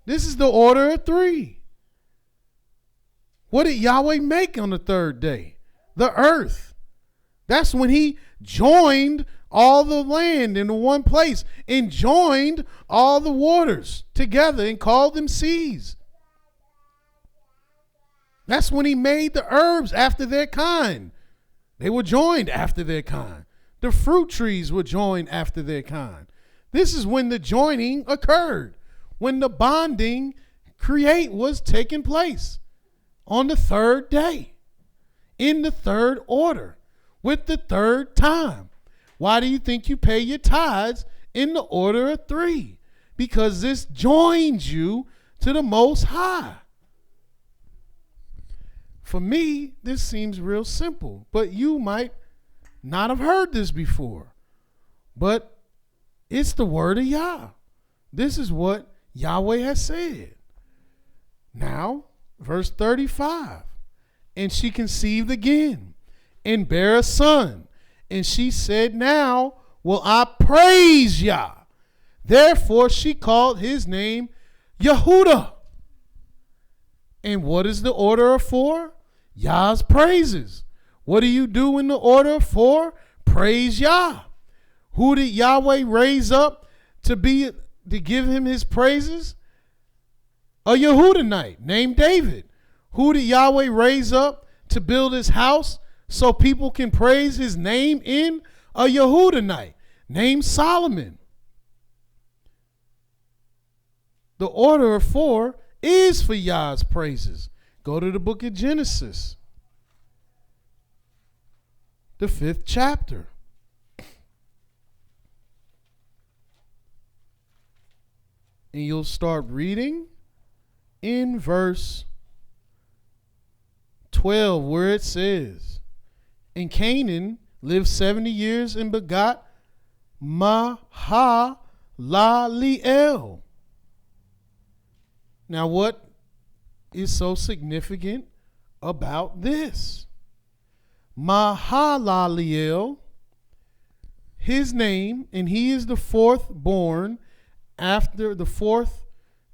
This is the order of 3. What did Yahweh make on the 3rd day? The earth. That's when he joined all the land into one place and joined all the waters together and called them seas. That's when he made the herbs after their kind. They were joined after their kind. The fruit trees were joined after their kind. This is when the joining occurred, when the bonding was taking place on the 3rd day, in the 3rd order, with the 3rd time. Why do you think you pay your tithes in the order of 3? Because this joins you to the Most High. For me, this seems real simple, but you might not have heard this before. But it's the word of Yah. This is what Yahweh has said. Now, verse 35. And she conceived again and bare a son. And she said, now will I praise Yah. Therefore she called his name Yehudah. And what is the order of 4? Yah's praises. What do you do in the order of 4? Praise Yah. Who did Yahweh raise up to give him his praises? A Yehudahite named David. Who did Yahweh raise up to build his house so people can praise his name in? A Yehudahite named Solomon. The order of 4 is for Yah's praises. Go to the book of Genesis, the 5th chapter. And you'll start reading in verse 12, where it says, and Canaan lived 70 years and begot Mahalaleel. Now, what is so significant about this? Mahalaleel, his name, and he is the 4th born after the 4th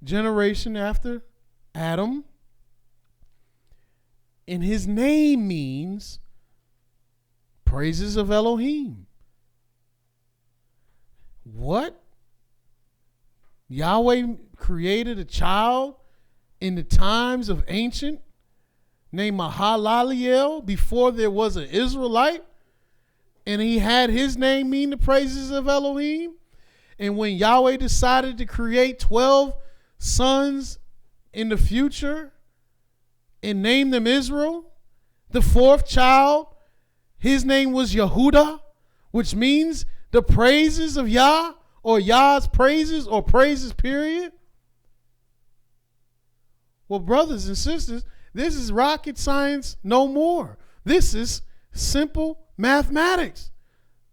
generation after Adam. And his name means praises of Elohim. What? Yahweh created a child in the times of ancient named Mahalaleel before there was an Israelite, and he had his name mean the praises of Elohim. And when Yahweh decided to create 12 sons in the future and name them Israel, the 4th child, his name was Yehudah, which means the praises of Yah, or Yah's praises, or praises period. Well, brothers and sisters, this is rocket science no more. This is simple mathematics.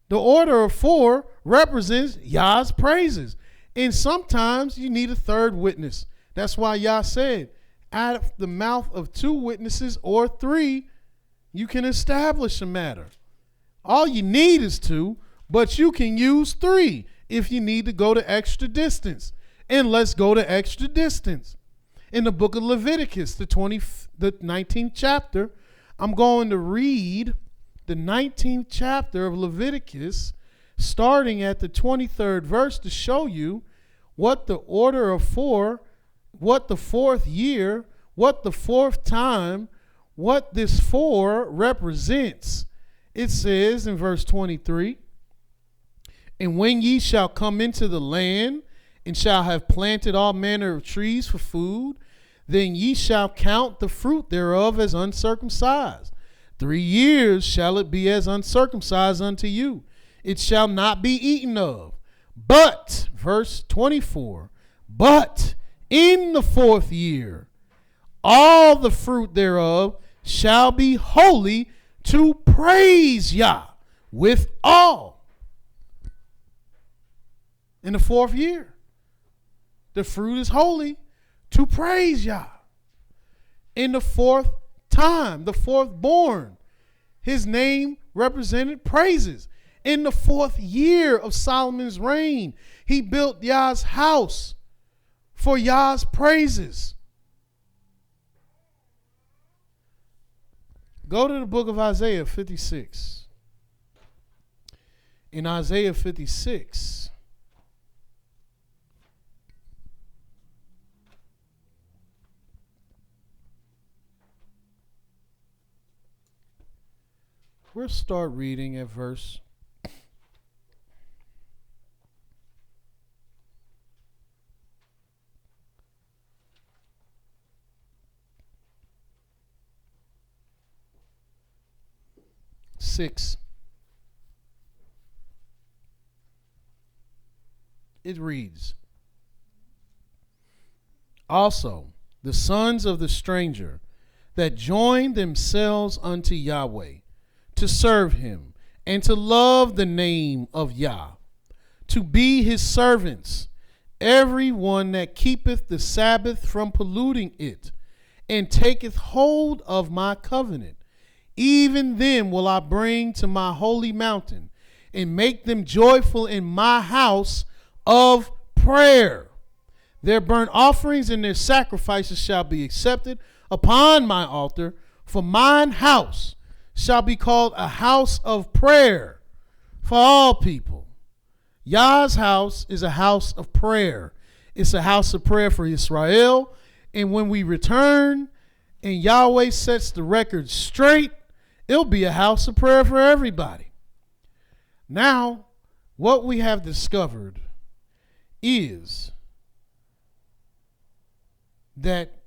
The order of 4 represents Yah's praises. And sometimes you need a third witness. That's why Yah said, out of the mouth of 2 witnesses or 3, you can establish a matter. All you need is 2, but you can use 3 if you need to go the extra distance. And let's go the extra distance. In the book of Leviticus, the 19th chapter, I'm going to read the 19th chapter of Leviticus, starting at the 23rd verse, to show you what the order of 4, what the 4th year, what the 4th time, what this 4 represents. It says in verse 23, and when ye shall come into the land, and shall have planted all manner of trees for food, then ye shall count the fruit thereof as uncircumcised. 3 years shall it be as uncircumcised unto you. It shall not be eaten of. But, verse 24, but in the 4th year, all the fruit thereof shall be holy to praise Yah with all. In the 4th year, the fruit is holy to praise Yah. In the 4th time, the 4th born, his name represented praises. In the 4th year of Solomon's reign, he built Yah's house for Yah's praises. Go to the book of Isaiah 56. In Isaiah 56, we'll start reading at verse 6. It reads, also the sons of the stranger that join themselves unto Yahweh, to serve him, and to love the name of Yah, to be his servants, every one that keepeth the Sabbath from polluting it, and taketh hold of my covenant. Even them will I bring to my holy mountain, and make them joyful in my house of prayer. Their burnt offerings and their sacrifices shall be accepted upon my altar, for mine house shall be called a house of prayer for all people. Yah's house is a house of prayer. It's a house of prayer for Israel. And when we return and Yahweh sets the record straight, it'll be a house of prayer for everybody. Now, what we have discovered is that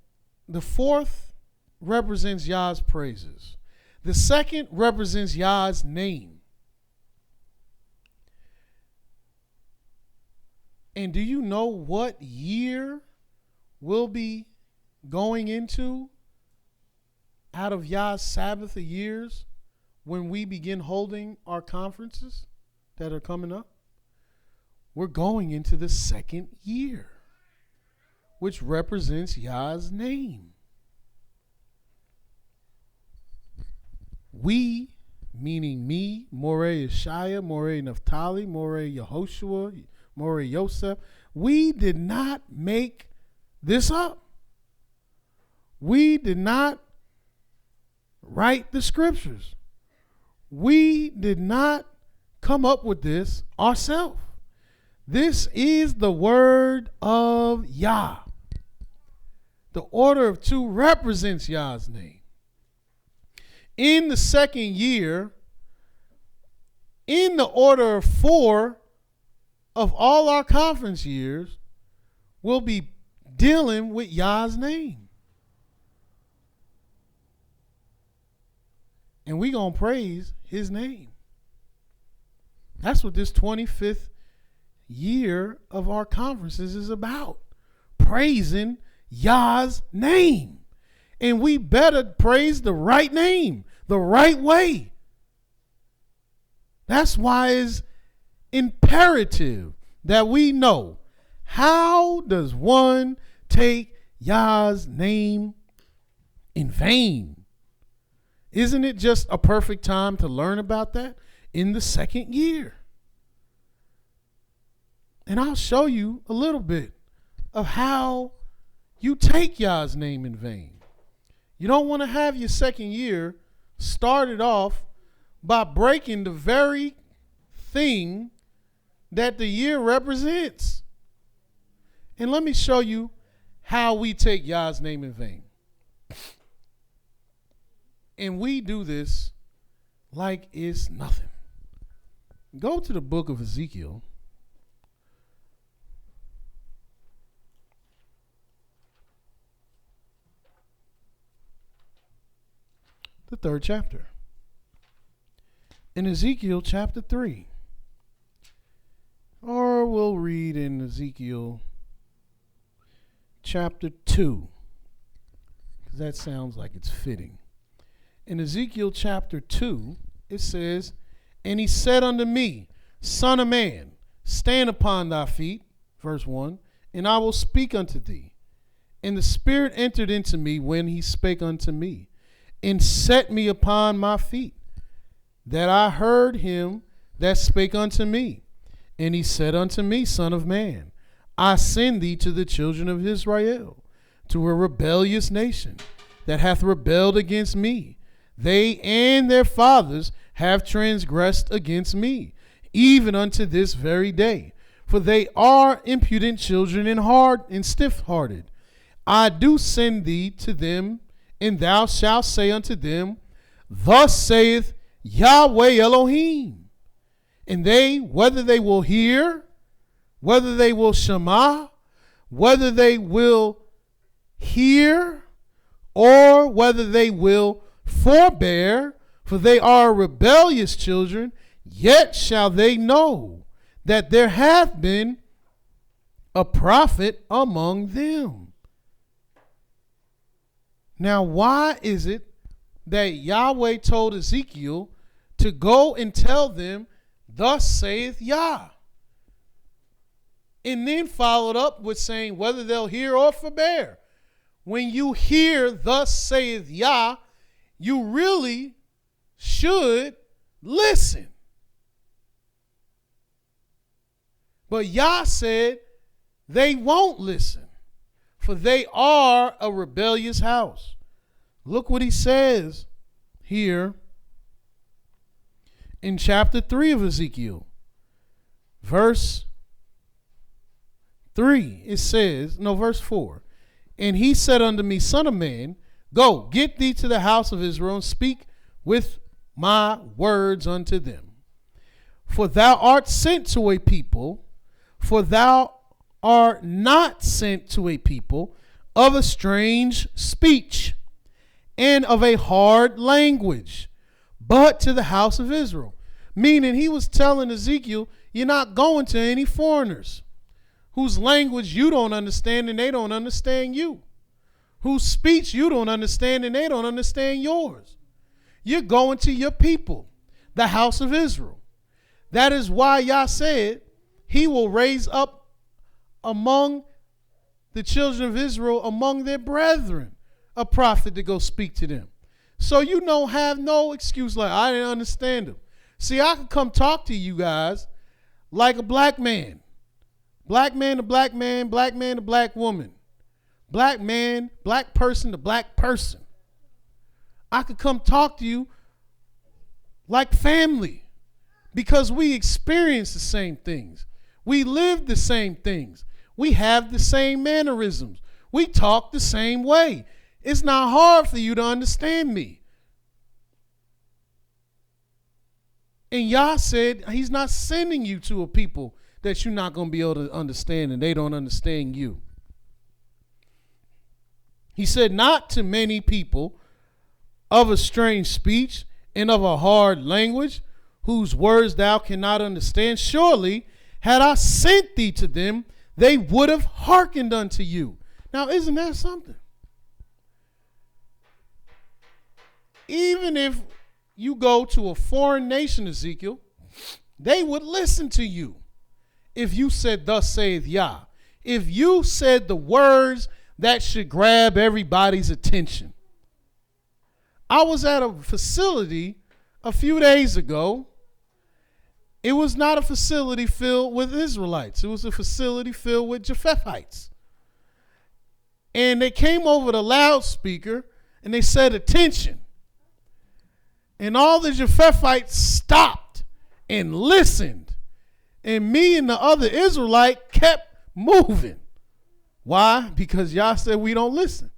the 4th represents Yah's praises. The 2nd represents Yah's name. And do you know what year we'll be going into out of Yah's Sabbath of years when we begin holding our conferences that are coming up? We're going into the 2nd year, which represents Yah's name. We, meaning me, Mowreh IshYAH, Mowreh Napthtali, Mowreh Yehoshua, Mowreh Yosef, we did not make this up. We did not write the scriptures. We did not come up with this ourselves. This is the word of Yah. The order of 2 represents Yah's name. In the 2nd year, in the order of 4 of all our conference years, we'll be dealing with Yah's name. And we're going to praise his name. That's what this 25th year of our conferences is about. Praising Yah's name. And we better praise the right name, the right way. That's why it's imperative that we know, how does one take Yah's name in vain? Isn't it just a perfect time to learn about that in the second year? And I'll show you a little bit of how you take Yah's name in vain. You don't want to have your second year started off by breaking the very thing that the year represents. And let me show you how we take Yah's name in vain. And we do this like it's nothing. Go to the book of Ezekiel. The 3rd chapter. In Ezekiel chapter 3. Or we'll read in Ezekiel chapter 2. Because that sounds like it's fitting. In Ezekiel chapter 2, it says, "And he said unto me, Son of man, stand upon thy feet," verse 1, "and I will speak unto thee. And the Spirit entered into me when he spake unto me, and set me upon my feet, that I heard him that spake unto me. And he said unto me, Son of man, I send thee to the children of Israel, to a rebellious nation that hath rebelled against me. They and their fathers have transgressed against me, even unto this very day. For they are impudent children and hard and stiff-hearted. I do send thee to them, and thou shalt say unto them, Thus saith Yahweh Elohim. And they, whether they will hear, whether they will shema, whether they will hear, or whether they will forbear, for they are rebellious children, yet shall they know that there hath been a prophet among them. Now, why is it that Yahweh told Ezekiel to go and tell them, Thus saith Yah? And then followed up with saying whether they'll hear or forbear. When you hear, Thus saith Yah, you really should listen. But Yah said they won't listen, for they are a rebellious house. Look what he says here in chapter 3 of Ezekiel. Verse 3, it says, no, verse 4. And he said unto me, Son of man, go, get thee to the house of Israel, and speak with my words unto them. For thou art sent to a people, for thou art not sent to a people of a strange speech and of a hard language, but to the house of Israel. Meaning he was telling Ezekiel, you're not going to any foreigners whose language you don't understand and they don't understand you, whose speech you don't understand and they don't understand yours. You're going to your people, the house of Israel. That is why Yah said he will raise up among the children of Israel, among their brethren, a prophet to go speak to them. So you don't have no excuse like, I didn't understand him. See, I could come talk to you guys like a black man. Black man to black man, black man to black woman. Black man, black person to black person. I could come talk to you like family because we experience the same things. We live the same things. We have the same mannerisms. We talk the same way. It's not hard for you to understand me. And Yah said he's not sending you to a people that you're not going to be able to understand and they don't understand you. He said, not to many people of a strange speech and of a hard language, whose words thou cannot understand. Surely, had I sent thee to them, they would have hearkened unto you. Now, isn't that something? Even if you go to a foreign nation, Ezekiel, they would listen to you if you said, thus saith Yah. If you said the words that should grab everybody's attention. I was at a facility a few days ago. It was not a facility filled with Israelites. It was a facility filled with Japhetites. And they came over the loudspeaker and they said, attention. And all the Japhetites stopped and listened. And me and the other Israelite kept moving. Why? Because Yah said we don't listen.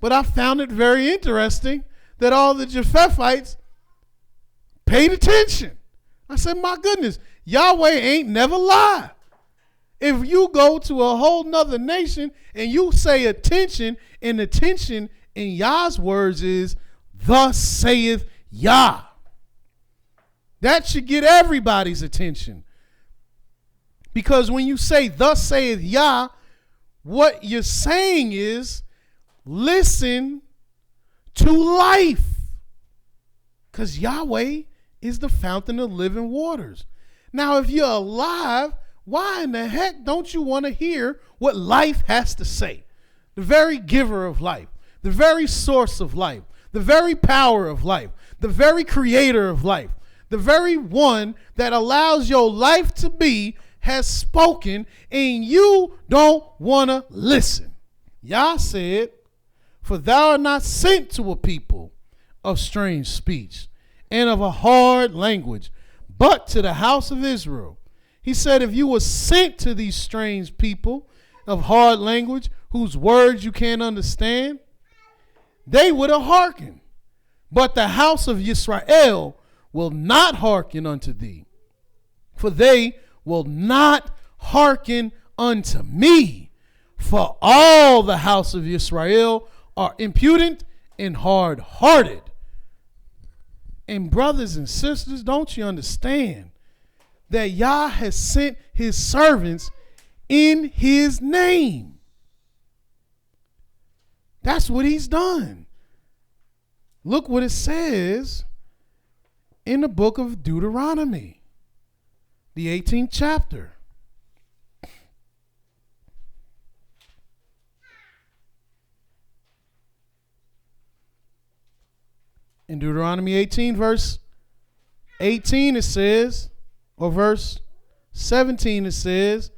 But I found it very interesting that all the Japhetites paid attention. I said, my goodness, Yahweh ain't never lied. If you go to a whole nother nation and you say attention, and attention in Yah's words is, thus saith Yah. That should get everybody's attention. Because when you say, thus saith Yah, what you're saying is, listen to life. Because Yahweh is the fountain of living waters. Now, if you're alive, why in the heck don't you want to hear what life has to say? The very giver of life, the very source of life, the very power of life, the very creator of life, the very one that allows your life to be has spoken, and you don't want to listen. Yah said, for thou art not sent to a people of strange speech and of a hard language, but to the house of Israel. He said, if you were sent to these strange people of hard language, whose words you can't understand, they would have hearkened. But the house of YIsraEL will not hearken unto thee, for they will not hearken unto me. For all the house of Yisrael are impudent and hard-hearted. And brothers and sisters, don't you understand that Yah has sent his servants in his name? That's what he's done. Look what it says in the book of Deuteronomy, the 18th chapter. In Deuteronomy 18, verse 18, it says, or verse 17, it says,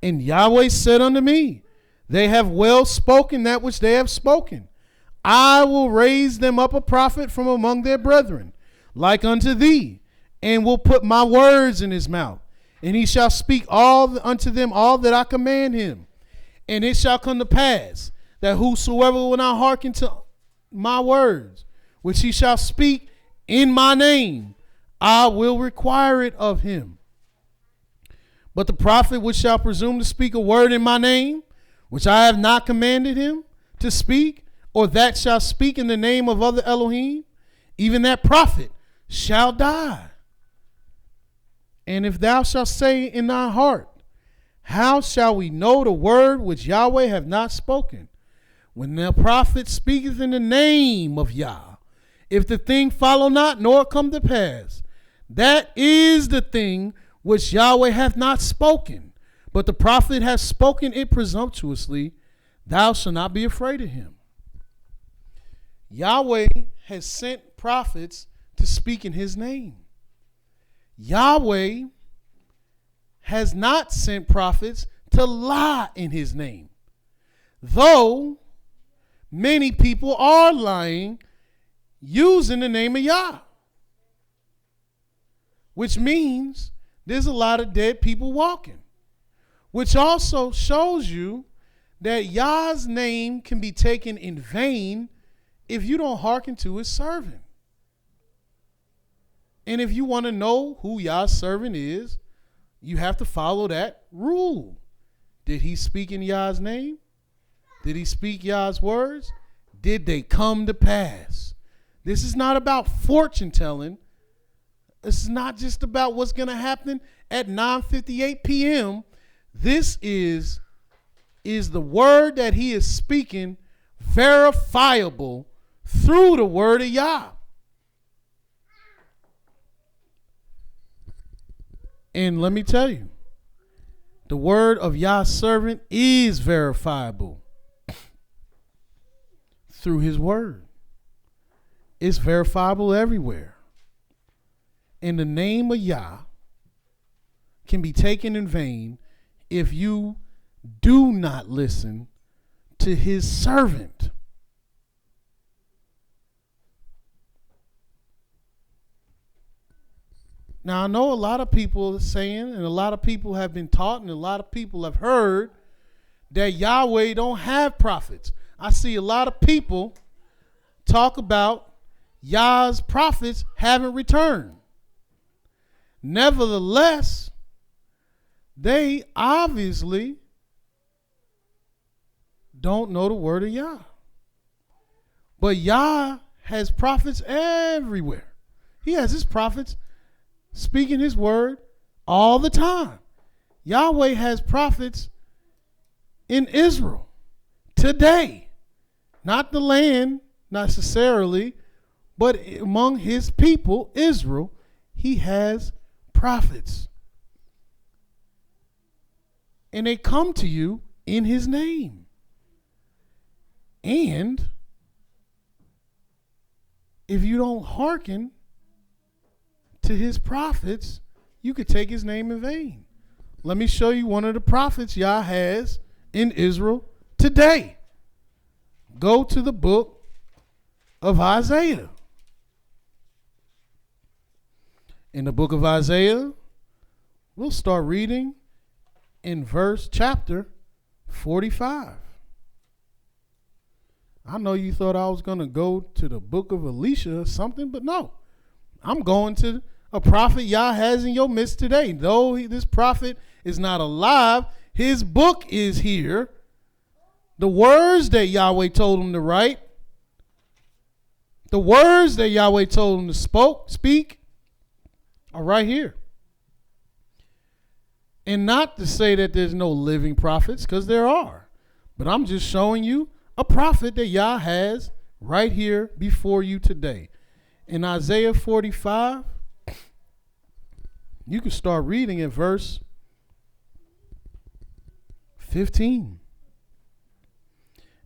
and Yahweh said unto me, they have well spoken that which they have spoken. I will raise them up a prophet from among their brethren, like unto thee, and will put my words in his mouth. And he shall speak unto them all that I command him. And it shall come to pass that whosoever will not hearken to my words, which he shall speak in my name, I will require it of him. But the prophet which shall presume to speak a word in my name, which I have not commanded him to speak, or that shall speak in the name of other Elohim, even that prophet shall die. And if thou shalt say in thy heart, how shall we know the word which Yahweh hath not spoken? When the prophet speaketh in the name of Yah, if the thing follow not, nor come to pass, that is the thing which Yahweh hath not spoken, but the prophet hath spoken it presumptuously, thou shalt not be afraid of him. Yahweh has sent prophets to speak in his name. Yahweh has not sent prophets to lie in his name, though many people are lying using the name of Yah, which means there's a lot of dead people walking, which also shows you that Yah's name can be taken in vain if you don't hearken to his servant. And if you want to know who Yah's servant is, you have to follow that rule. Did he speak in Yah's name? Did he speak Yah's words? Did they come to pass? This is not about fortune telling. This is not just about what's going to happen at 9:58 p.m. This is is the word that he is speaking verifiable through the word of Yah. And let me tell you, the word of Yah's servant is verifiable through his word. It's verifiable everywhere. And the name of Yah can be taken in vain if you do not listen to his servant. Now, I know a lot of people are saying, and a lot of people have been taught, and a lot of people have heard that Yahweh don't have prophets. I see a lot of people talk about Yah's prophets haven't returned. Nevertheless, they obviously don't know the word of Yah. But Yah has prophets everywhere. He has his prophets speaking his word all the time. Yahweh has prophets in Israel today. Not the land necessarily, but among his people, Israel, he has prophets. And they come to you in his name. And if you don't hearken to his prophets, you could take his name in vain. Let me show you one of the prophets Yah has in Israel today. Go to the book of Isaiah. In the book of Isaiah, we'll start reading in chapter 45. I know you thought I was going to go to the book of Elisha or something, but no. I'm going to a prophet Yah has in your midst today. Though this prophet is not alive, his book is here. The words that Yahweh told him to write, the words that Yahweh told him to speak are right here. And not to say that there's no living prophets, because there are. But I'm just showing you a prophet that Yah has right here before you today. In Isaiah 45, you can start reading at verse 15.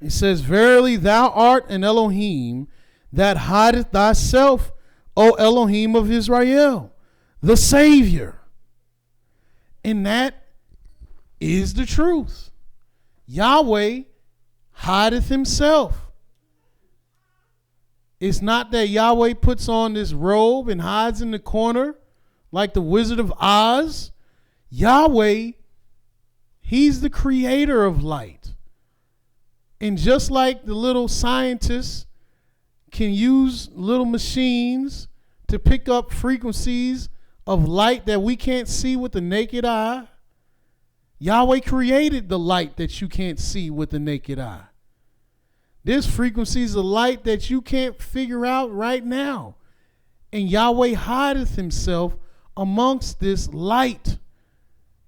It says, "Verily thou art an Elohim that hideth thyself, O Elohim of Israel, the Savior." And that is the truth. Yahweh hideth himself. It's not that Yahweh puts on this robe and hides in the corner like the Wizard of Oz. Yahweh, he's the creator of light. And just like the little scientists can use little machines to pick up frequencies of light that we can't see with the naked eye, Yahweh created the light that you can't see with the naked eye. There's frequencies of light that you can't figure out right now. And Yahweh hideth himself amongst this light.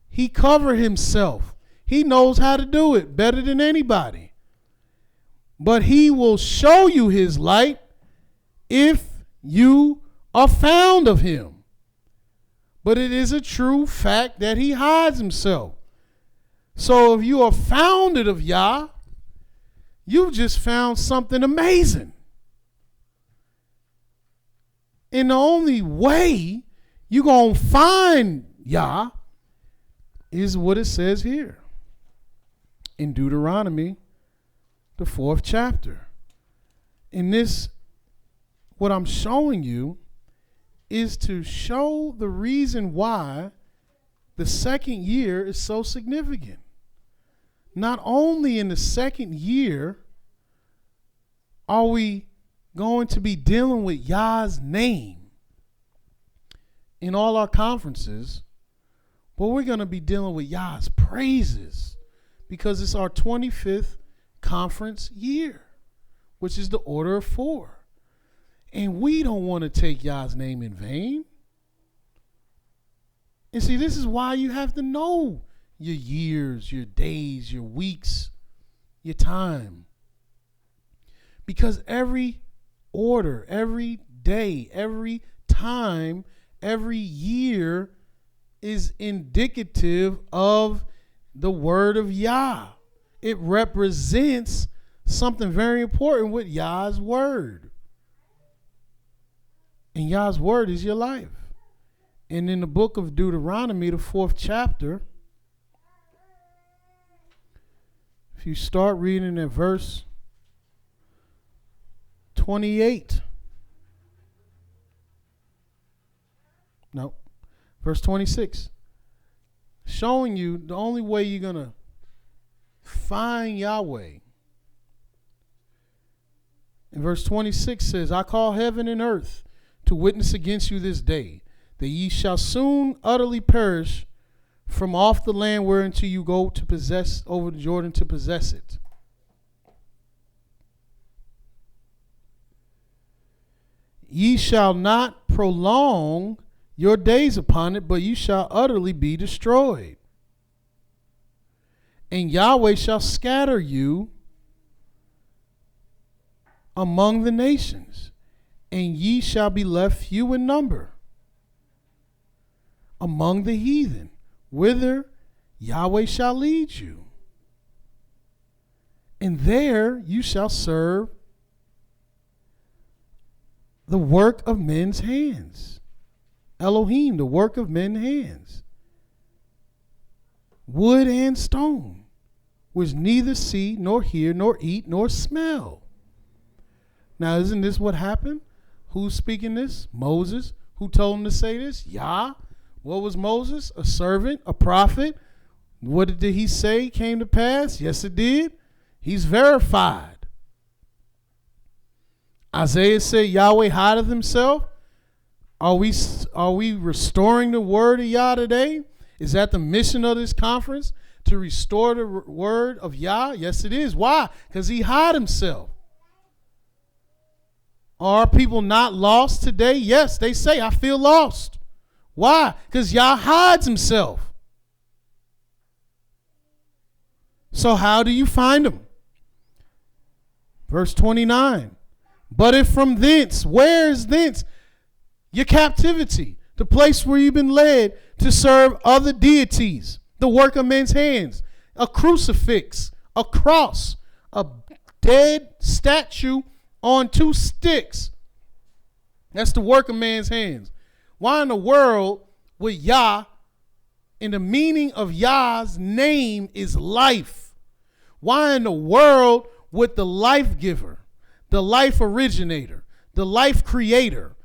He covered himself. He knows how to do it better than anybody. But he will show you his light if you are found of him. But it is a true fact that he hides himself. So if you are founded of Yah, you just found something amazing. And the only way you're going to find Yah is what it says here in Deuteronomy, the 4th chapter. In this, what I'm showing you is to show the reason why the second year is so significant. Not only in the second year are we going to be dealing with Yah's name in all our conferences, but we're going to be dealing with Yah's praises because it's our 25th conference year, which is the order of 4. And we don't want to take Yah's name in vain. And see, this is why you have to know your years, your days, your weeks, your time. Because every order, every day, every time, every year is indicative of the word of Yah. It represents something very important with Yah's word. And Yah's word is your life. And in the book of Deuteronomy, the 4th chapter, if you start reading at verse 28. No, verse 26. Showing you the only way you're going to find Yahweh. And verse 26 says, I call heaven and earth to witness against you this day, that ye shall soon utterly perish from off the land whereunto you go to possess over the Jordan to possess it. Ye shall not prolong your days upon it, but you shall utterly be destroyed. And Yahweh shall scatter you among the nations, and ye shall be left few in number among the heathen, whither Yahweh shall lead you. And there you shall serve the work of men's hands. Elohim, the work of men's hands. Wood and stone, which neither see, nor hear, nor eat, nor smell. Now, isn't this what happened? Who's speaking this? Moses. Who told him to say this? Yah. What was Moses? A servant, a prophet. What did he say came to pass? Yes, it did. He's verified. Isaiah said, Yahweh hideth himself. Are we restoring the word of Yah today? Is that the mission of this conference? To restore the word of Yah? Yes, it is. Why? Because he hid himself. Are people not lost today? Yes, they say, I feel lost. Why? Because Yah hides himself. So how do you find him? Verse 29. But if from thence, where is thence? Your captivity, the place where you've been led to serve other deities, the work of men's hands, a crucifix, a cross, a dead statue on 2 sticks. That's the work of man's hands. Why in the world would Yah, and the meaning of Yah's name is life? Why in the world would the life giver, the life originator, the life creator,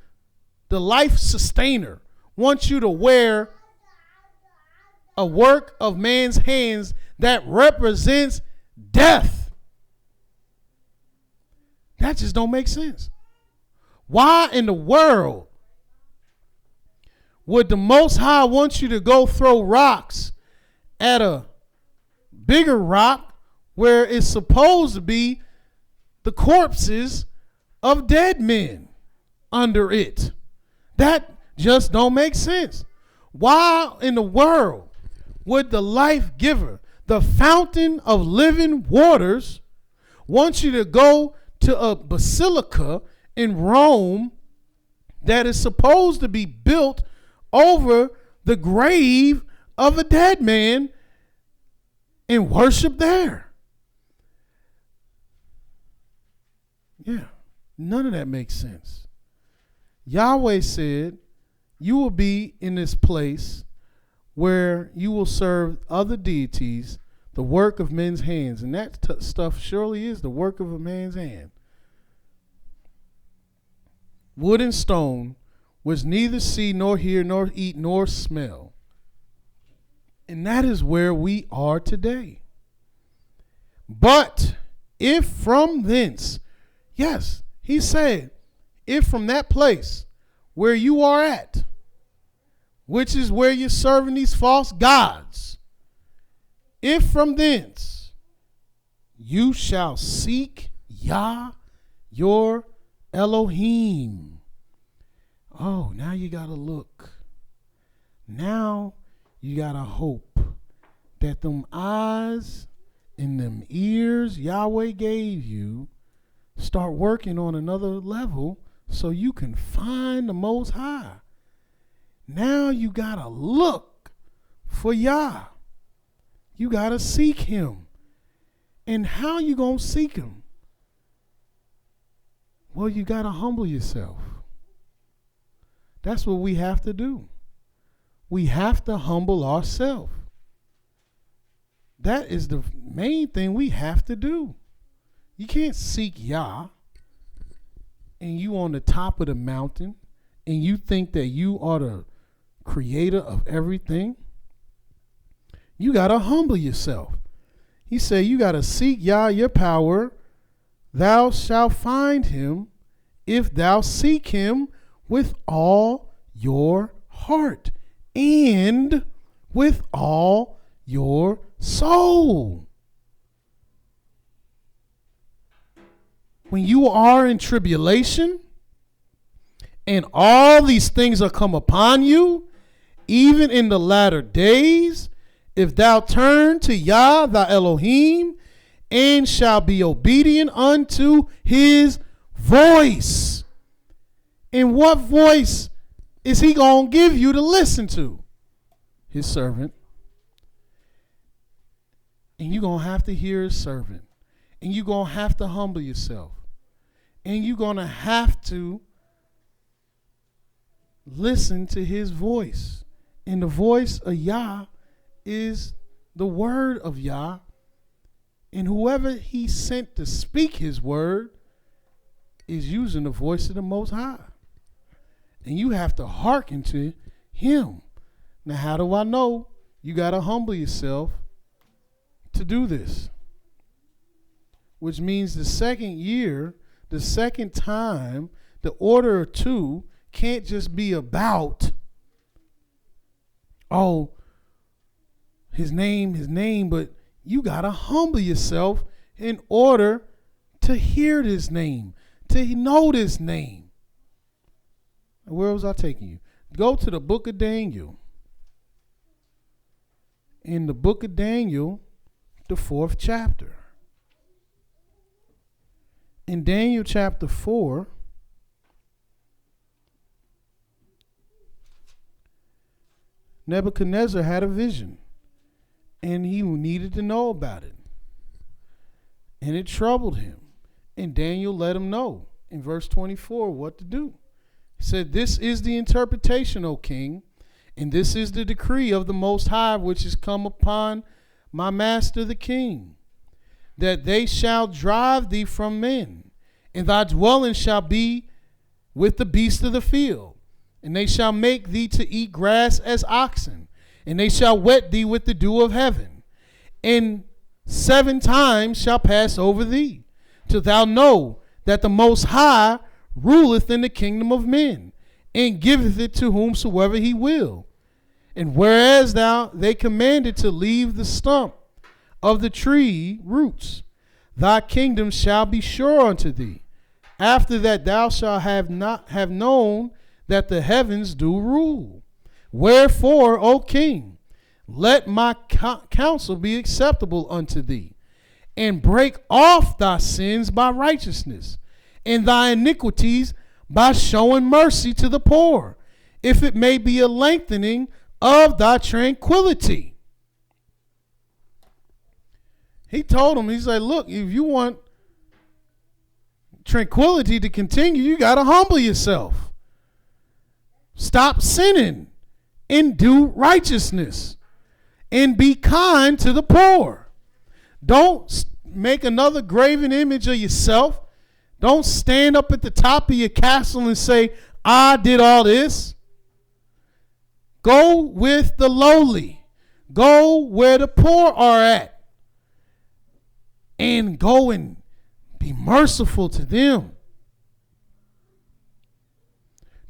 the life sustainer want you to wear a work of man's hands that represents death? That just don't make sense. Why in the world would the Most High want you to go throw rocks at a bigger rock where it's supposed to be the corpses of dead men under it? That just don't make sense. Why in the world would the life giver, the fountain of living waters, want you to go to a basilica in Rome that is supposed to be built over the grave of a dead man and worship there? Yeah, none of that makes sense. Yahweh said, you will be in this place where you will serve other deities, the work of men's hands. And that stuff surely is the work of a man's hand. Wood and stone, which neither see, nor hear, nor eat, nor smell. And that is where we are today. But if from thence, yes, he said, if from that place where you are at, which is where you're serving these false gods, if from thence you shall seek Yah, your Elohim. Oh, now you got to look. Now you got to hope. that them eyes and them ears Yahweh gave you start working on another level so you can find the Most High. Now you got to look for Yah. You got to seek him. And how you going to seek him? Well, you got to humble yourself. That's what we have to do. We have to humble ourselves. That is the main thing we have to do. You can't seek Yah and you on the top of the mountain and you think that you are the creator of everything. You got to humble yourself. He said you got to seek Yah your power. Thou shalt find him if thou seek him with all your heart and with all your soul. When you are in tribulation and all these things are come upon you, even in the latter days, if thou turn to Yah thy Elohim and shall be obedient unto his voice. And what voice is he going to give you to listen to? His servant. And you're going to have to hear his servant. And you're going to have to humble yourself. And you're going to have to listen to his voice. And the voice of Yah is the word of Yah. And whoever he sent to speak his word is using the voice of the Most High. And you have to hearken to him. Now, how do I know? You got to humble yourself to do this. Which means the second year, the second time, the order of two can't just be about, oh, his name, but you got to humble yourself in order to hear this name, to know this name. Where was I taking you? Go to the book of Daniel. In the book of Daniel, the 4th chapter. In Daniel chapter 4, Nebuchadnezzar had a vision, and he needed to know about it. And it troubled him. And Daniel let him know in verse 24 what to do. He said, "This is the interpretation, O king, and this is the decree of the Most High, which is come upon my master the king, that they shall drive thee from men, and thy dwelling shall be with the beasts of the field, and they shall make thee to eat grass as oxen, and they shall wet thee with the dew of heaven, and 7 times shall pass over thee, till thou know that the Most High ruleth in the kingdom of men, and giveth it to whomsoever he will. And whereas they commanded to leave the stump of the tree roots, thy kingdom shall be sure unto thee. After that thou shalt have known that the heavens do rule. Wherefore, O king, let my counsel be acceptable unto thee, and break off thy sins by righteousness, and thy iniquities by showing mercy to the poor, if it may be a lengthening of thy tranquility." He told him, he's like, look, if you want tranquility to continue, you got to humble yourself. Stop sinning and do righteousness and be kind to the poor. Don't make another graven image of yourself. Don't stand up at the top of your castle and say, I did all this. Go with the lowly. Go where the poor are at. And go and be merciful to them.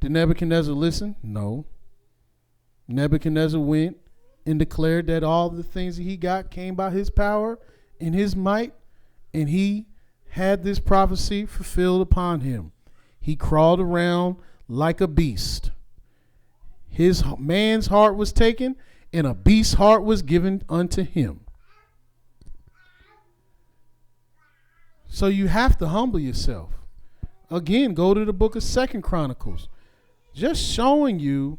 Did Nebuchadnezzar listen? No. Nebuchadnezzar went and declared that all the things that he got came by his power and his might, and he had this prophecy fulfilled upon him. He crawled around like a beast. His man's heart was taken, and a beast's heart was given unto him. So you have to humble yourself. Again, go to the book of 2 Chronicles. Just showing you,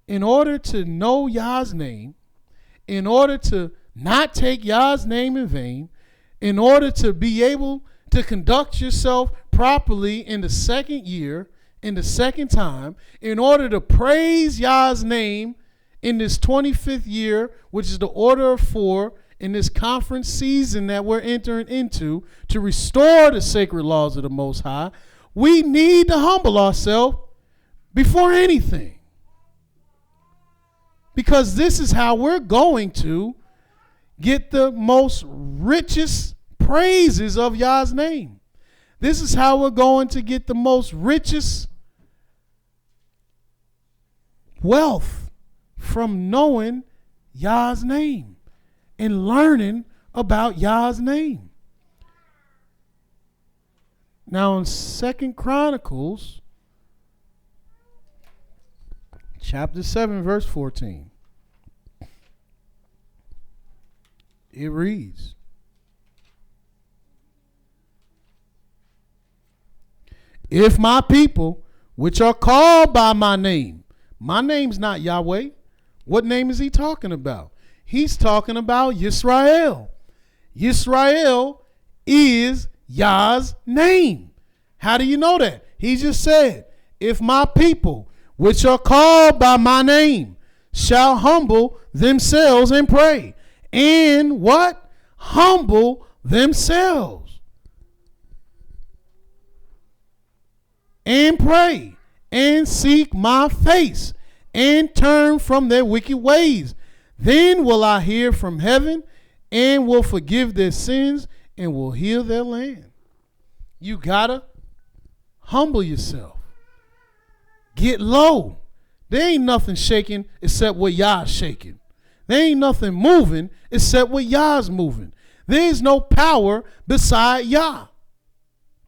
in order to know Yah's name, in order to not take Yah's name in vain, in order to be able to conduct yourself properly in the second year, in the second time, in order to praise Yah's name in this 25th year, which is the order of 4, in this conference season that we're entering into, to restore the sacred laws of the Most High, we need to humble ourselves before anything. Because this is how we're going to get the most richest praises of Yah's name. This is how we're going to get the most richest wealth from knowing Yah's name and learning about Yah's name. Now in 2 Chronicles chapter 7 verse 14, it reads, if my people, which are called by my name's not Yahweh. What name is he talking about? He's talking about YIsraEL. YIsraEL is Yah's name. How do you know that? He just said, if my people, which are called by my name, shall humble themselves and pray. And what? Humble themselves. And pray. And seek my face. And turn from their wicked ways. Then will I hear from heaven and will forgive their sins and will heal their land. You gotta humble yourself. Get low. There ain't nothing shaking except what Yah's shaking. There ain't nothing moving except what Yah's moving. There is no power beside Yah.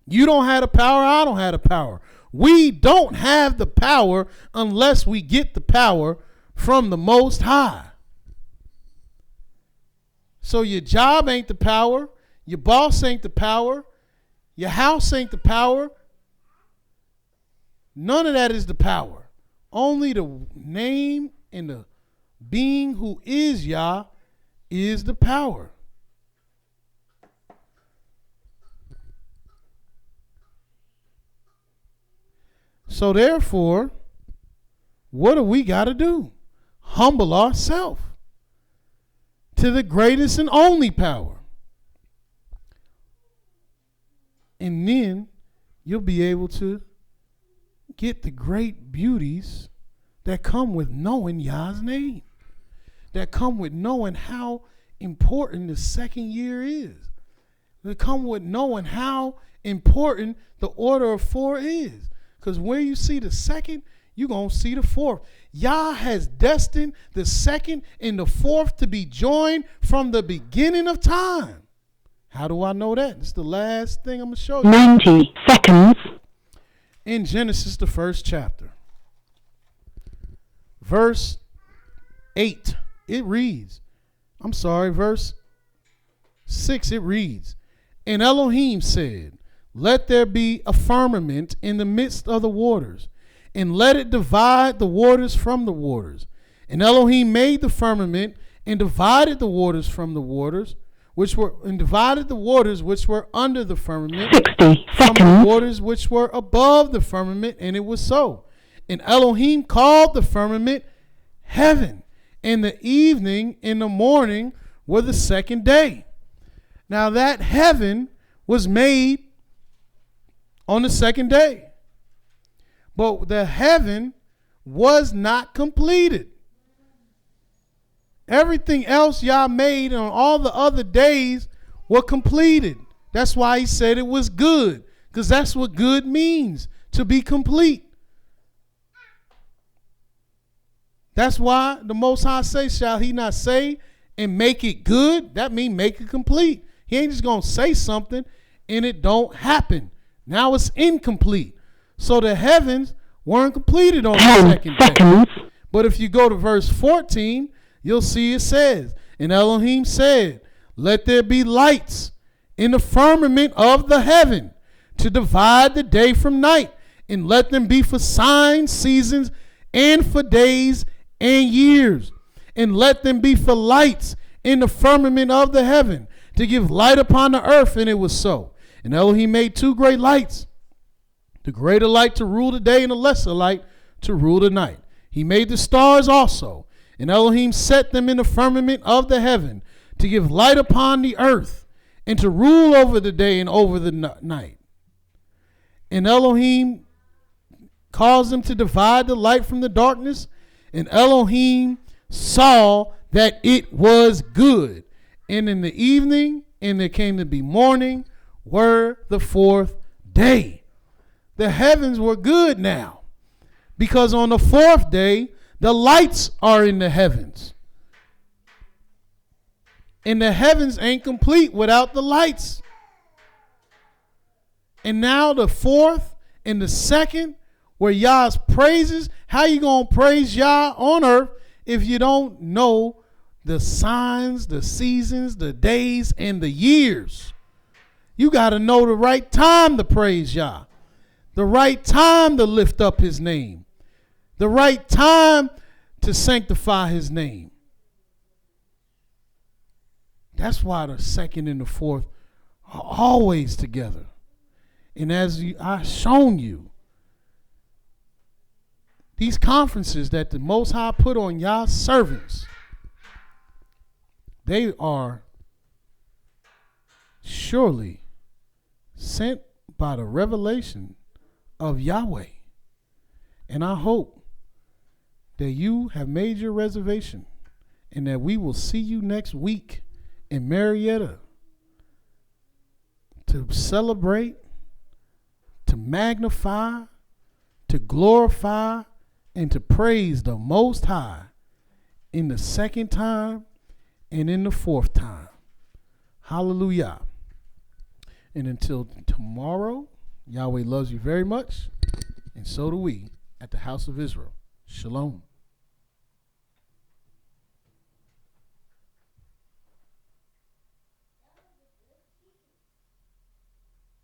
You don't have the power. I don't have the power. We don't have the power unless we get the power from the Most High. So your job ain't the power. Your boss ain't the power. Your house ain't the power. None of that is the power. Only the name and the being who is Yah is the power. So therefore, what do we got to do? Humble ourselves to the greatest and only power. And then you'll be able to get the great beauties that come with knowing Yah's name, that come with knowing how important the second year is, that come with knowing how important the order of 4 is. Because where you see the second, you're going to see the 4th. Yah has destined the 2nd and the 4th to be joined from the beginning of time. How do I know that? It's the last thing I'm going to show you. 90 seconds. In Genesis, the 1st chapter, verse 8, it reads, verse 6, it reads, and Elohim said, let there be a firmament in the midst of the waters, and let it divide the waters from the waters. And Elohim made the firmament and divided the waters from the waters, divided the waters which were under the firmament 60 from the seconds. waters which were above the firmament, and it was so. And Elohim called the firmament heaven, and the evening and the morning were the second day. Now that heaven was made on the second day, but the heaven was not completed. Everything else Yah made on all the other days were completed. That's why he said it was good, because that's what good means, to be complete. That's why the Most High say, shall he not say and make it good? That means make it complete. He ain't just going to say something and it don't happen. Now it's incomplete. So the heavens weren't completed on the 10 second day. seconds. But if you go to verse 14, you'll see it says, and Elohim said, let there be lights in the firmament of the heaven to divide the day from night, and let them be for signs, seasons, and for days and years. And let them be for lights in the firmament of the heaven to give light upon the earth. And it was so. And Elohim made two great lights, the greater light to rule the day and the lesser light to rule the night. He made the stars also, and Elohim set them in the firmament of the heaven to give light upon the earth and to rule over the day and over the night. And Elohim caused them to divide the light from the darkness, and Elohim saw that it was good. And in the evening, and there came to be morning, were the fourth day. The heavens were good now, because on the fourth day, the lights are in the heavens. And the heavens ain't complete without the lights. And now the fourth and the second were Yah's praises. How you going to praise Yah on earth if you don't know the signs, the seasons, the days, and the years? You got to know the right time to praise Yah, the right time to lift up his name, the right time to sanctify his name. That's why the second and the fourth are always together. And as I've shown you, these conferences that the Most High put on Yah's servants, they are surely sent by the revelation of Yahweh. And I hope that you have made your reservation and that we will see you next week in Marietta to celebrate, to magnify, to glorify, and to praise the Most High in the second time and in the fourth time. Hallelujah. And until tomorrow, Yahweh loves you very much, and so do we at the house of Israel. Shalom.